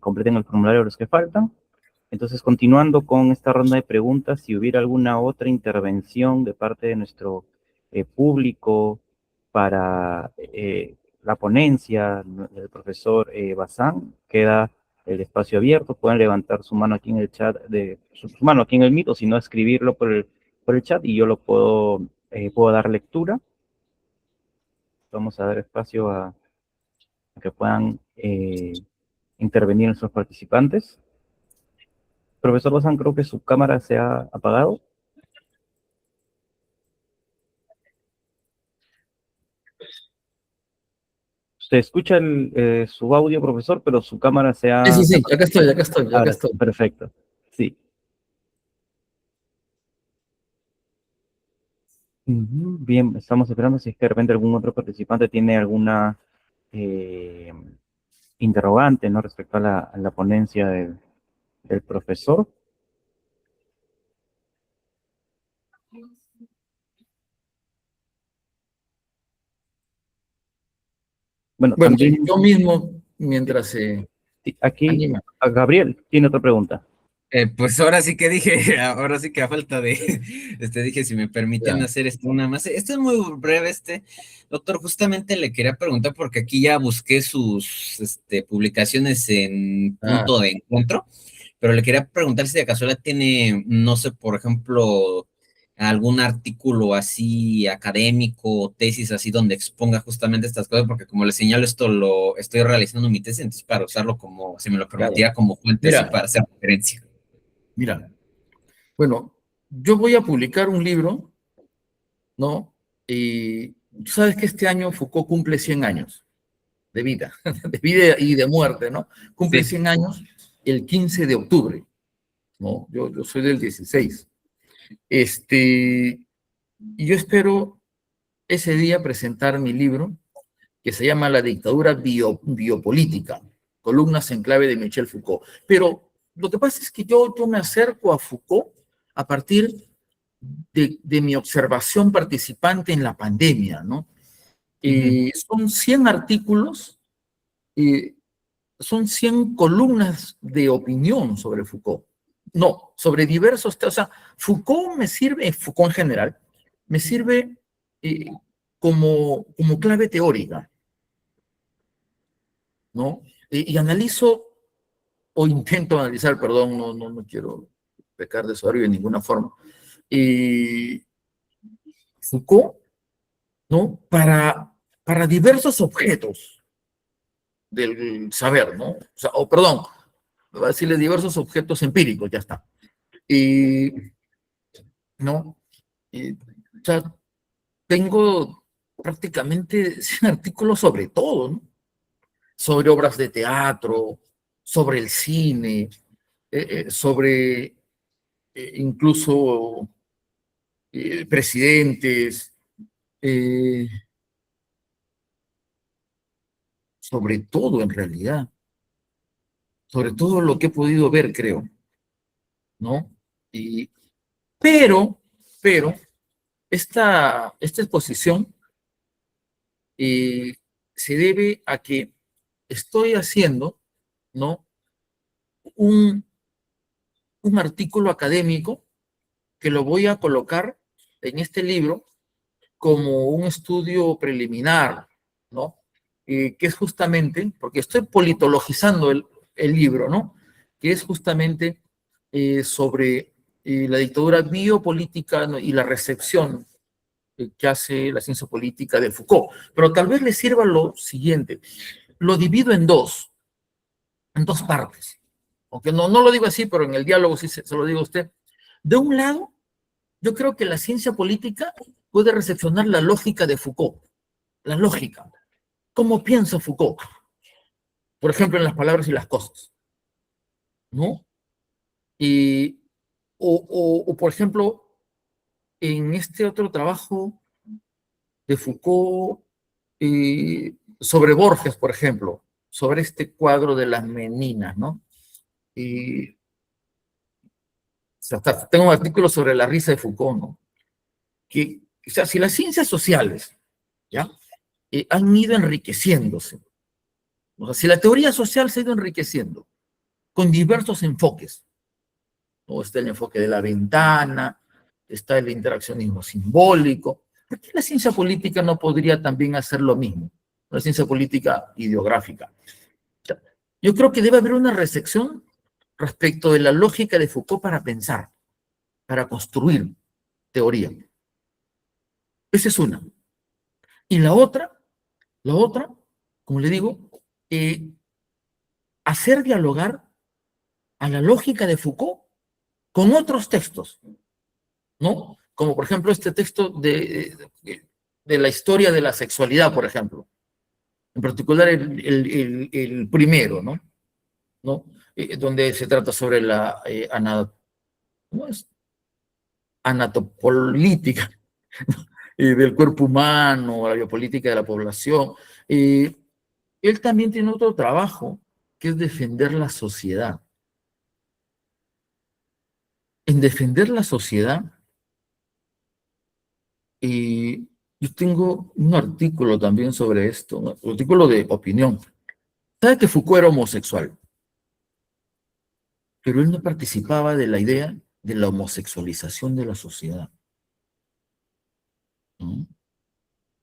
completen el formulario los que faltan. Entonces, continuando con esta ronda de preguntas, si hubiera alguna otra intervención de parte de nuestro público para la ponencia del profesor Bazán, queda el espacio abierto. Pueden levantar su mano aquí en el chat, su mano aquí en el Meet, o si no, escribirlo por el chat y yo lo puedo dar lectura. Vamos a dar espacio a que puedan intervenir nuestros participantes. Profesor Bazán, creo que su cámara se ha apagado. Se escucha su audio, profesor, pero su cámara se Sí, ha... sí, sí, acá estoy, acá estoy, acá Ahora sí, estoy. perfecto. Sí. Bien, estamos esperando si es que de repente algún otro participante tiene alguna eh, interrogante, ¿no? Respecto a la ponencia del profesor. Bueno, Bueno, también yo mismo, mientras se sí, aquí anima. a Gabriel tiene otra pregunta. Pues ahora sí que dije, ahora sí que a falta de, dije, si me permiten Ya. hacer esto una más. Esto es muy breve, doctor, justamente le quería preguntar porque aquí ya busqué sus, publicaciones en Ah, punto de encuentro, pero le quería preguntar si de casualidad tiene, no sé, por ejemplo, algún artículo así académico, tesis así donde exponga justamente estas cosas, porque como le señalo, esto lo estoy realizando mi tesis, entonces para usarlo como, si me lo claro. permitiera, como fuente así Mira, para hacer referencia. mira. Bueno, yo voy a publicar un libro, ¿no? Y tú sabes que este año Foucault cumple 100 años de vida, de vida y de muerte, ¿no? Cumple Sí. 100 años el 15 de octubre, ¿no? Yo soy del 16. Y yo espero ese día presentar mi libro que se llama La dictadura biopolítica, columnas en clave de Michel Foucault. Pero lo que pasa es que yo me acerco a Foucault a partir de mi observación participante en la pandemia, ¿no? Ujú. Son 100 artículos, eh, son 100 columnas de opinión sobre Foucault. No, sobre diversos temas. O sea, Foucault me sirve, Foucault en general, me sirve eh, como clave teórica, ¿no? Y analizo, o intento analizar, perdón, no quiero pecar de soberbio de ninguna forma, Foucault, ¿no? Para diversos objetos del saber, ¿no? O sea, perdón, voy a decirle diversos objetos empíricos, ya está. Y, ¿no? O sea, tengo prácticamente 100 artículos sobre todo, ¿no? Sobre obras de teatro, sobre el cine, sobre incluso presidentes, eh, sobre todo en realidad, sobre todo lo que he podido ver, creo, ¿no? Y, pero, esta exposición se debe a que estoy haciendo, ¿no? Un artículo académico que lo voy a colocar en este libro como un estudio preliminar, ¿no? Que es justamente, porque estoy politologizando el libro, ¿no? Que es justamente sobre la dictadura biopolítica, ¿no? Y la recepción que hace la ciencia política de Foucault. Pero tal vez le sirva lo siguiente. Lo divido en dos partes. Aunque no lo digo así, pero en el diálogo sí se lo digo a usted. De un lado, yo creo que la ciencia política puede recepcionar la lógica de Foucault. La lógica. ¿Cómo piensa Foucault? Por ejemplo, en las palabras y las cosas. ¿No? O por ejemplo, en este otro trabajo de Foucault sobre Borges, por ejemplo, sobre este cuadro de las meninas, ¿no? O sea, tengo un artículo sobre la risa de Foucault, ¿no? O sea, si las ciencias sociales, ¿ya? Han ido enriqueciéndose, o sea, si la teoría social se ha ido enriqueciendo con diversos enfoques, ¿no? Está el enfoque de la ventana, está el interaccionismo simbólico. ¿Por qué la ciencia política no podría también hacer lo mismo? La ciencia política ideográfica. Yo creo que debe haber una recepción respecto de la lógica de Foucault para pensar, para construir teoría. Esa es una. Y la otra, como le digo, hacer dialogar a la lógica de Foucault con otros textos, ¿no? Como por ejemplo este texto de la historia de la sexualidad, por ejemplo. En particular el primero, ¿no? Donde se trata sobre la anatopolítica del cuerpo humano, la biopolítica de la población. Él también tiene otro trabajo, que es defender la sociedad. En defender la sociedad, yo tengo un artículo también sobre esto, un artículo de opinión. ¿Sabe que Foucault era homosexual? Pero él no participaba de la idea de la homosexualización de la sociedad. ¿No?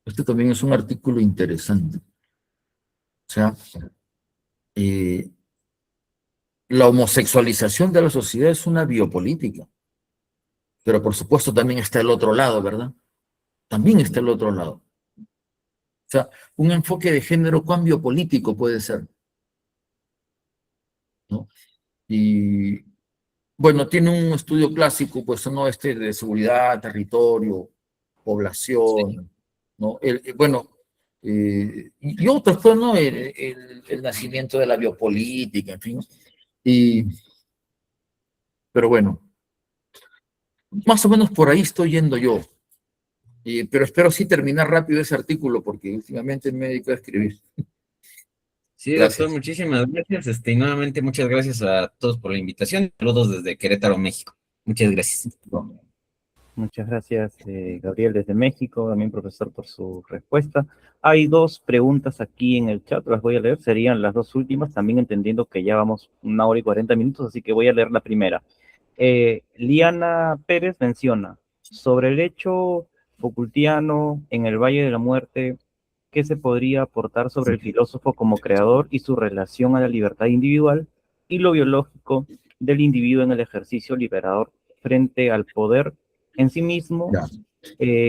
Este también es un artículo interesante. O sea, la homosexualización de la sociedad es una biopolítica. Pero por supuesto también está el otro lado, ¿verdad? También está el otro lado. O sea, un enfoque de género, ¿cuán biopolítico puede ser? ¿No? Y bueno, tiene un estudio clásico, pues no de seguridad, territorio, población, ¿no? Y otros, pues, ¿no? El nacimiento de la biopolítica, en fin. Pero bueno, más o menos por ahí estoy yendo yo. Pero espero sí terminar rápido ese artículo, porque últimamente me dedico a escribir. Sí, Gracias. doctor, muchísimas gracias. Y nuevamente muchas gracias a todos por la invitación. Saludos desde Querétaro, México. Muchas gracias. Muchas gracias, Gabriel, desde México, también profesor, por su respuesta. Hay dos preguntas aquí en el chat, las voy a leer, serían las dos últimas, también entendiendo que ya vamos 1 hora y 40 minutos, así que voy a leer la primera. Liana Pérez menciona, sobre el hecho Foucaultiano en el Valle de la Muerte, ¿qué se podría aportar sobre el filósofo como creador y su relación a la libertad individual y lo biológico del individuo en el ejercicio liberador frente al poder en sí mismo,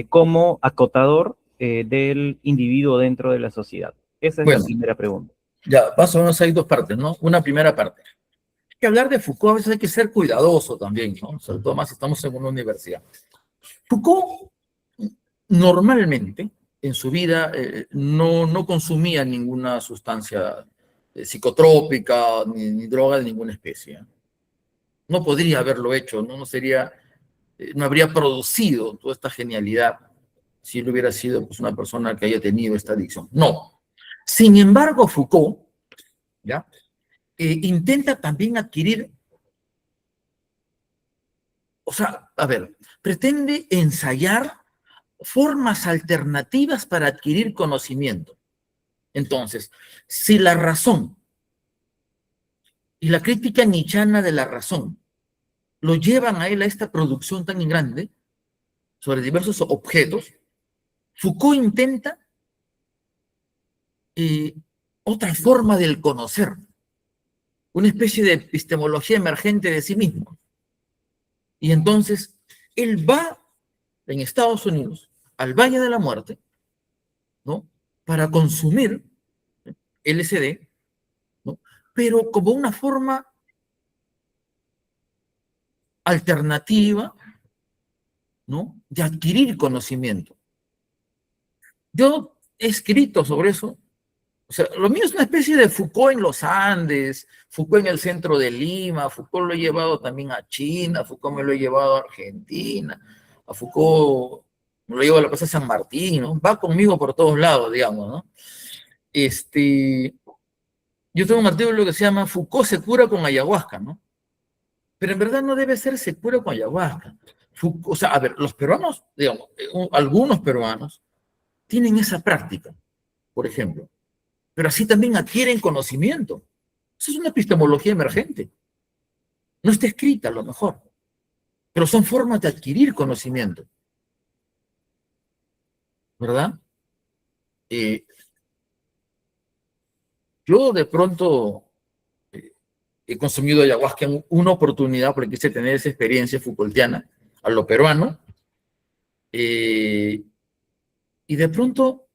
como acotador del individuo dentro de la sociedad? Esa es la primera pregunta. Ya, más o menos hay dos partes, ¿no? Una primera parte. Hay que hablar de Foucault, a veces hay que ser cuidadoso también, ¿no? Sobre todo más si estamos en una universidad. Foucault normalmente en su vida no consumía ninguna sustancia psicotrópica ni droga de ninguna especie. No podría haberlo hecho, no habría producido toda esta genialidad si él hubiera sido pues, una persona que haya tenido esta adicción. No. Sin embargo, Foucault, ¿ya? Intenta también adquirir, o sea, a ver, pretende ensayar formas alternativas para adquirir conocimiento. Entonces, si la razón y la crítica nietzscheana de la razón lo llevan a él a esta producción tan grande sobre diversos objetos, Foucault intenta otra forma del conocer, una especie de epistemología emergente de sí mismo. Y entonces, él va en Estados Unidos al Valle de la Muerte, ¿no? Para consumir LSD, ¿no? Pero como una forma alternativa, ¿no? De adquirir conocimiento. Yo he escrito sobre eso. O sea, lo mío es una especie de Foucault en los Andes, Foucault en el centro de Lima, Foucault lo he llevado también a China, Foucault me lo he llevado a Argentina, a Foucault me lo llevo a la Plaza San Martín, ¿no? Va conmigo por todos lados, digamos, ¿no? Yo tengo un artículo que se llama Foucault se cura con ayahuasca, ¿no? Pero en verdad no debe ser se cura con ayahuasca. O sea, a ver, los peruanos, digamos, algunos peruanos tienen esa práctica, por ejemplo, pero así también adquieren conocimiento. Eso es una epistemología emergente. No está escrita a lo mejor, pero son formas de adquirir conocimiento. ¿Verdad? Yo de pronto he consumido ayahuasca en una oportunidad porque quise tener esa experiencia Foucaultiana a lo peruano. Y de pronto,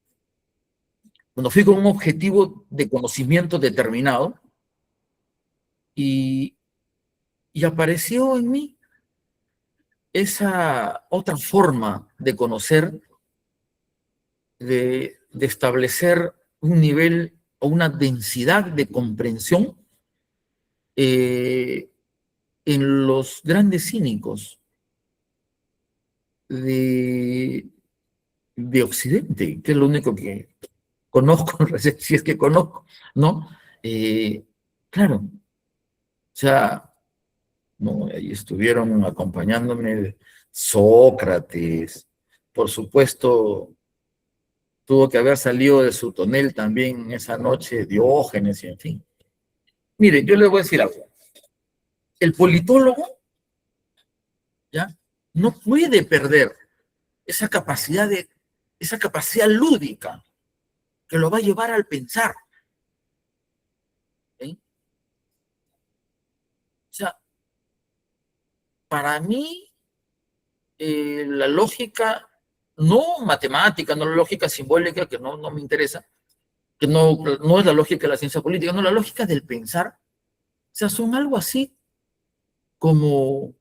cuando fui con un objetivo de conocimiento determinado, y apareció en mí esa otra forma de conocer, de establecer un nivel o una densidad de comprensión en los grandes cínicos de Occidente, que es lo único que conozco, si es que conozco, ¿no? Claro, o sea, no, ahí estuvieron acompañándome Sócrates, por supuesto, tuvo que haber salido de su tonel también esa noche Diógenes, y en fin. Mire, yo le voy a decir algo. El politólogo, ¿ya? No puede perder esa capacidad lúdica que lo va a llevar al pensar. ¿Sí? O sea, para mí, la lógica, no matemática, no la lógica simbólica, que no me interesa, que no es la lógica de la ciencia política, no, la lógica del pensar, o sea, son algo así como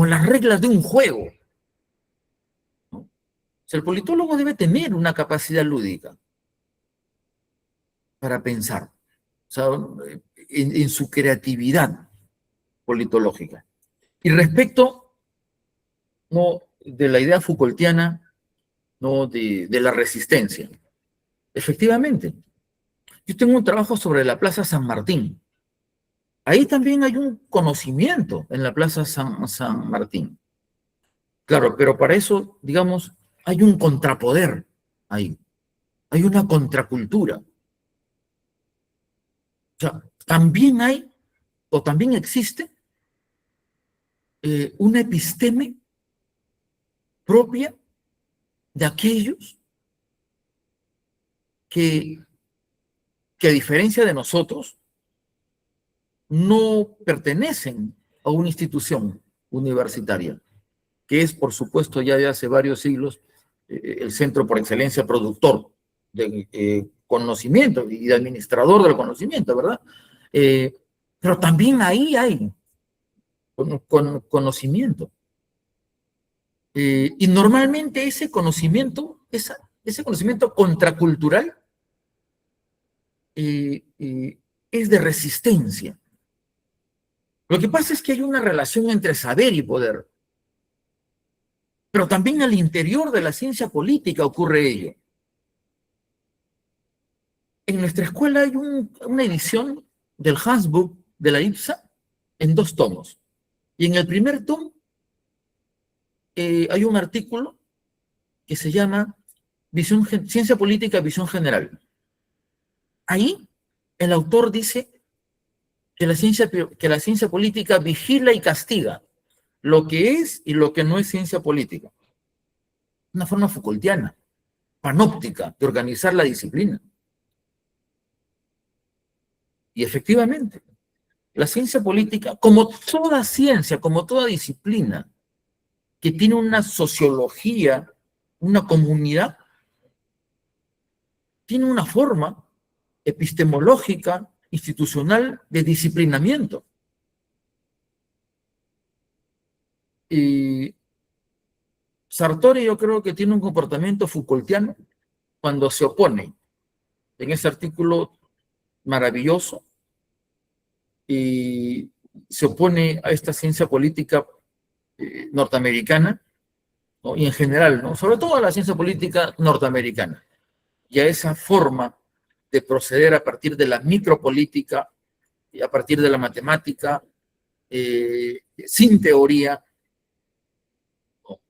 las reglas de un juego, ¿no? O sea, el politólogo debe tener una capacidad lúdica para pensar, o sea, en su creatividad politológica. Y respecto, ¿no?, de la idea Foucaultiana, ¿no?, de la resistencia. Efectivamente, yo tengo un trabajo sobre la Plaza San Martín. Ahí también hay un conocimiento en la Plaza San Martín. Claro, pero para eso, digamos, hay un contrapoder ahí. Hay una contracultura. O sea, también hay, o también existe, una episteme propia de aquellos que a diferencia de nosotros, no pertenecen a una institución universitaria, que es, por supuesto, ya de hace varios siglos, el centro por excelencia productor de conocimiento y de administrador del conocimiento, ¿verdad? Pero también ahí hay conocimiento. Y normalmente ese conocimiento, ese conocimiento contracultural es de resistencia. Lo que pasa es que hay una relación entre saber y poder, pero también al interior de la ciencia política ocurre ello. En nuestra escuela hay una edición del Handbook de la IPSA en 2 tomos. Y en el primer tomo hay un artículo que se llama Ciencia Política, Visión General. Ahí el autor dice que la ciencia política vigila y castiga lo que es y lo que no es ciencia política. Una forma Foucaultiana, panóptica, de organizar la disciplina. Y efectivamente, la ciencia política, como toda ciencia, como toda disciplina, que tiene una sociología, una comunidad, tiene una forma epistemológica, institucional, de disciplinamiento. Y Sartori yo creo que tiene un comportamiento Foucaultiano cuando se opone en ese artículo maravilloso y se opone a esta ciencia política norteamericana, ¿no? Y en general, ¿no? Sobre todo a la ciencia política norteamericana y a esa forma de proceder a partir de la micropolítica y a partir de la matemática, sin teoría. ¿No?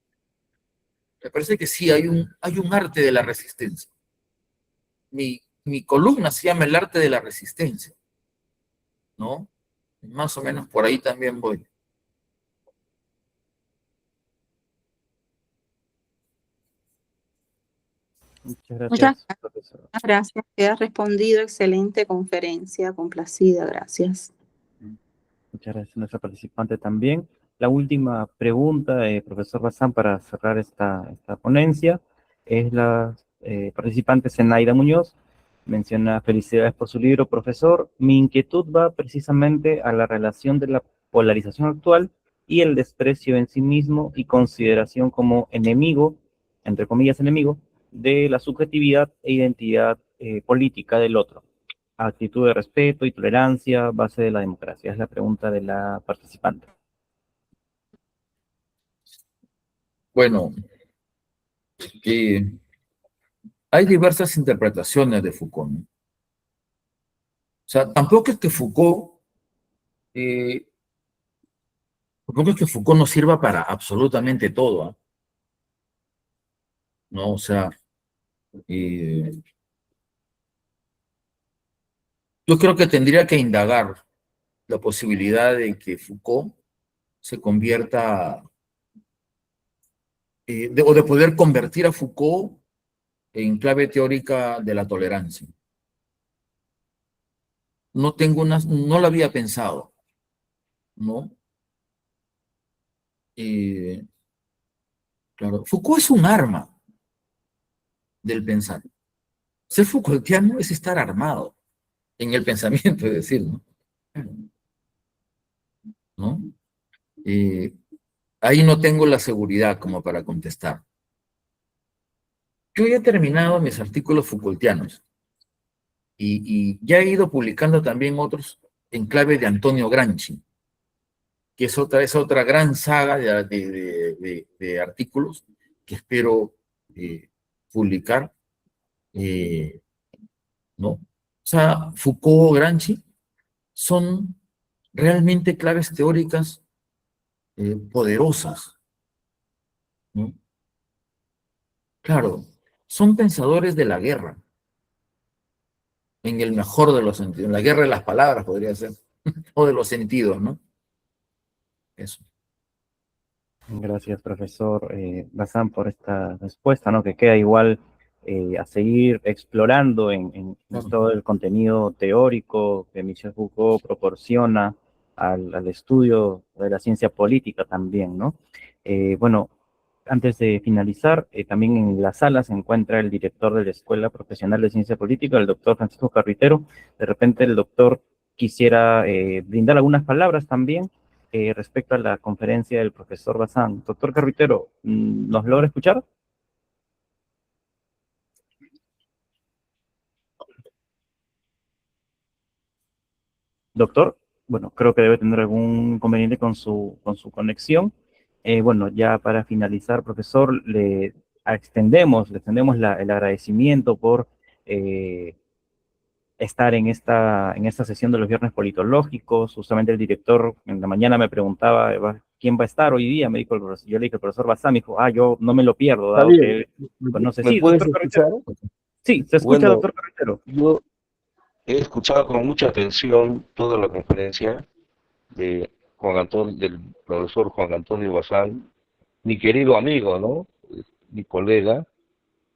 Me parece que sí, hay un arte de la resistencia. Mi columna se llama El arte de la resistencia, ¿no? Más o menos por ahí también voy. Muchas Muchas gracias, profesor. gracias, que has respondido. Excelente conferencia, complacida, gracias. Muchas gracias a nuestra participante también. La última pregunta, profesor Bazán, para cerrar esta ponencia, es la participante Zenaida Muñoz. Menciona: felicidades por su libro, profesor. Mi inquietud va precisamente a la relación de la polarización actual y el desprecio en sí mismo y consideración como enemigo, entre comillas enemigo, de la subjetividad e identidad política del otro. Actitud de respeto y tolerancia, base de la democracia. Es la pregunta de la participante. Bueno, hay diversas interpretaciones de Foucault, ¿no? O sea, tampoco es que Foucault no sirva para absolutamente todo, ¿eh? ¿No? O sea, yo creo que tendría que indagar la posibilidad de que Foucault se convierta, o de poder convertir a Foucault en clave teórica de la tolerancia. No lo había pensado, ¿no? Claro, Foucault es un arma del pensar. Ser Foucaultiano es estar armado en el pensamiento, es decir, ¿no? ¿No? Ahí no tengo la seguridad como para contestar. Yo ya he terminado mis artículos Foucaultianos y ya he ido publicando también otros en clave de Antonio Gramsci, que es otra gran saga de artículos que espero publicar, ¿no? O sea, Foucault, Gramsci son realmente claves teóricas poderosas, ¿no? Claro, son pensadores de la guerra, en el mejor de los sentidos, en la guerra de las palabras podría ser, o de los sentidos, ¿no? Eso. Gracias, profesor Bazán, por esta respuesta, ¿no? Que queda igual a seguir explorando en todo el contenido teórico que Michel Foucault proporciona al estudio de la ciencia política también, ¿no? Bueno, antes de finalizar, también en la sala se encuentra el director de la Escuela Profesional de Ciencia Política, el doctor Francisco Carruitero. De repente el doctor quisiera brindar algunas palabras también respecto a la conferencia del profesor Bazán. Doctor Carruitero, ¿nos logra escuchar? Doctor, bueno, creo que debe tener algún inconveniente con su conexión. Bueno, ya para finalizar, profesor, le extendemos el agradecimiento por estar en esta sesión de los viernes politológicos. Justamente el director en la mañana me preguntaba quién va a estar hoy día. Me dijo el profesor, yo le dije, el profesor Bazán, me dijo, yo no me lo pierdo, dado Javier, que él conoce. ¿me Sí, puedes doctor escuchar? Carretero. Sí, se escucha, Bueno, doctor Carretero. yo he escuchado con mucha atención toda la conferencia de del profesor Juan Antonio Bazán, mi querido amigo, ¿no? Mi colega,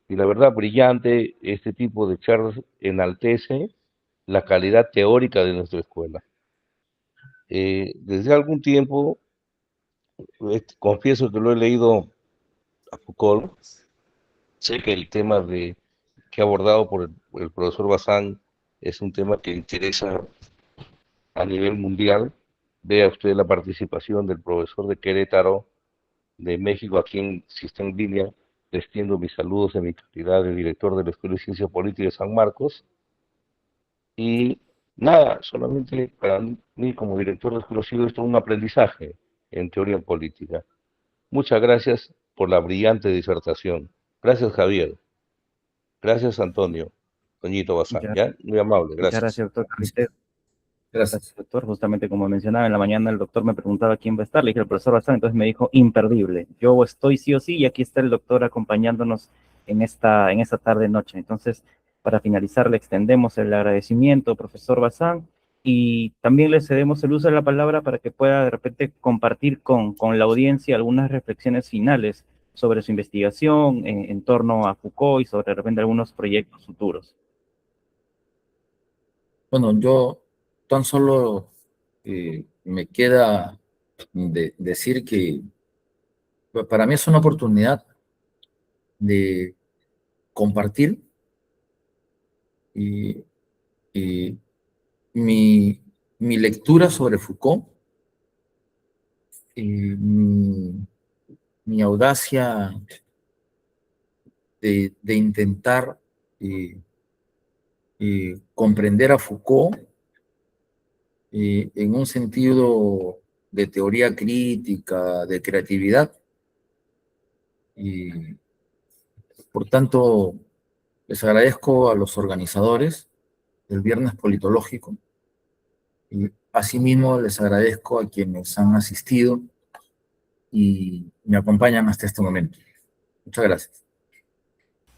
y la verdad brillante. Este tipo de charlas enaltece la calidad teórica de nuestra escuela. Desde algún tiempo, confieso que lo he leído a Foucault. Sé que el tema que ha abordado por el profesor Bazán es un tema que interesa a nivel mundial. Vea usted la participación del profesor de Querétaro, de México, aquí si está en línea. Le extiendo mis saludos en mi calidad de director de la Escuela de Ciencia Política de San Marcos. Y nada, solamente para mí como director de la escuela ha sido esto un aprendizaje en teoría política. Muchas gracias por la brillante disertación. Gracias, Javier. Gracias, Antonio. Toñito Bazán, Muchas, ¿ya? Muy amable, muchas gracias. gracias, doctor Carretero. Gracias. Gracias, doctor. Justamente como mencionaba en la mañana, el doctor me preguntaba quién va a estar. Le dije el profesor Bazán, entonces me dijo imperdible. Yo estoy sí o sí, y aquí está el doctor acompañándonos en esta tarde-noche. Entonces, para finalizar, le extendemos el agradecimiento, profesor Bazán, y también le cedemos el uso de la palabra para que pueda de repente compartir con la audiencia algunas reflexiones finales sobre su investigación en torno a Foucault y sobre de repente algunos proyectos futuros. Bueno, yo tan solo me queda decir que para mí es una oportunidad de compartir y, y mi lectura sobre Foucault, y mi audacia de intentar comprender a Foucault en un sentido de teoría crítica, de creatividad. Y por tanto, les agradezco a los organizadores del Viernes Politológico y asimismo les agradezco a quienes han asistido y me acompañan hasta este momento. Muchas gracias.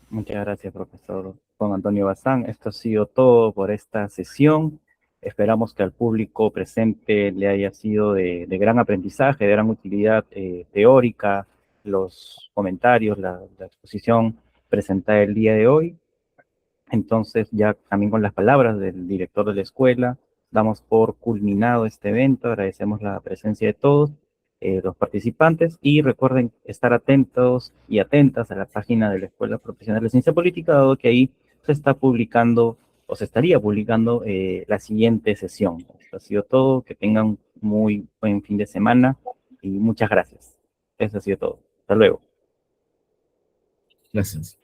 Muchas gracias, profesor Juan Antonio Bazán. Esto ha sido todo por esta sesión. Esperamos que al público presente le haya sido de gran aprendizaje, de gran utilidad teórica, los comentarios, la exposición presentada el día de hoy. Entonces, ya también con las palabras del director de la escuela, damos por culminado este evento. Agradecemos la presencia de todos los participantes y recuerden estar atentos y atentas a la página de la Escuela Profesional de Ciencia Política, dado que ahí se está publicando o se estaría publicando la siguiente sesión. Esto ha sido todo. Que tengan un muy buen fin de semana y muchas gracias. Eso ha sido todo. Hasta luego. Gracias.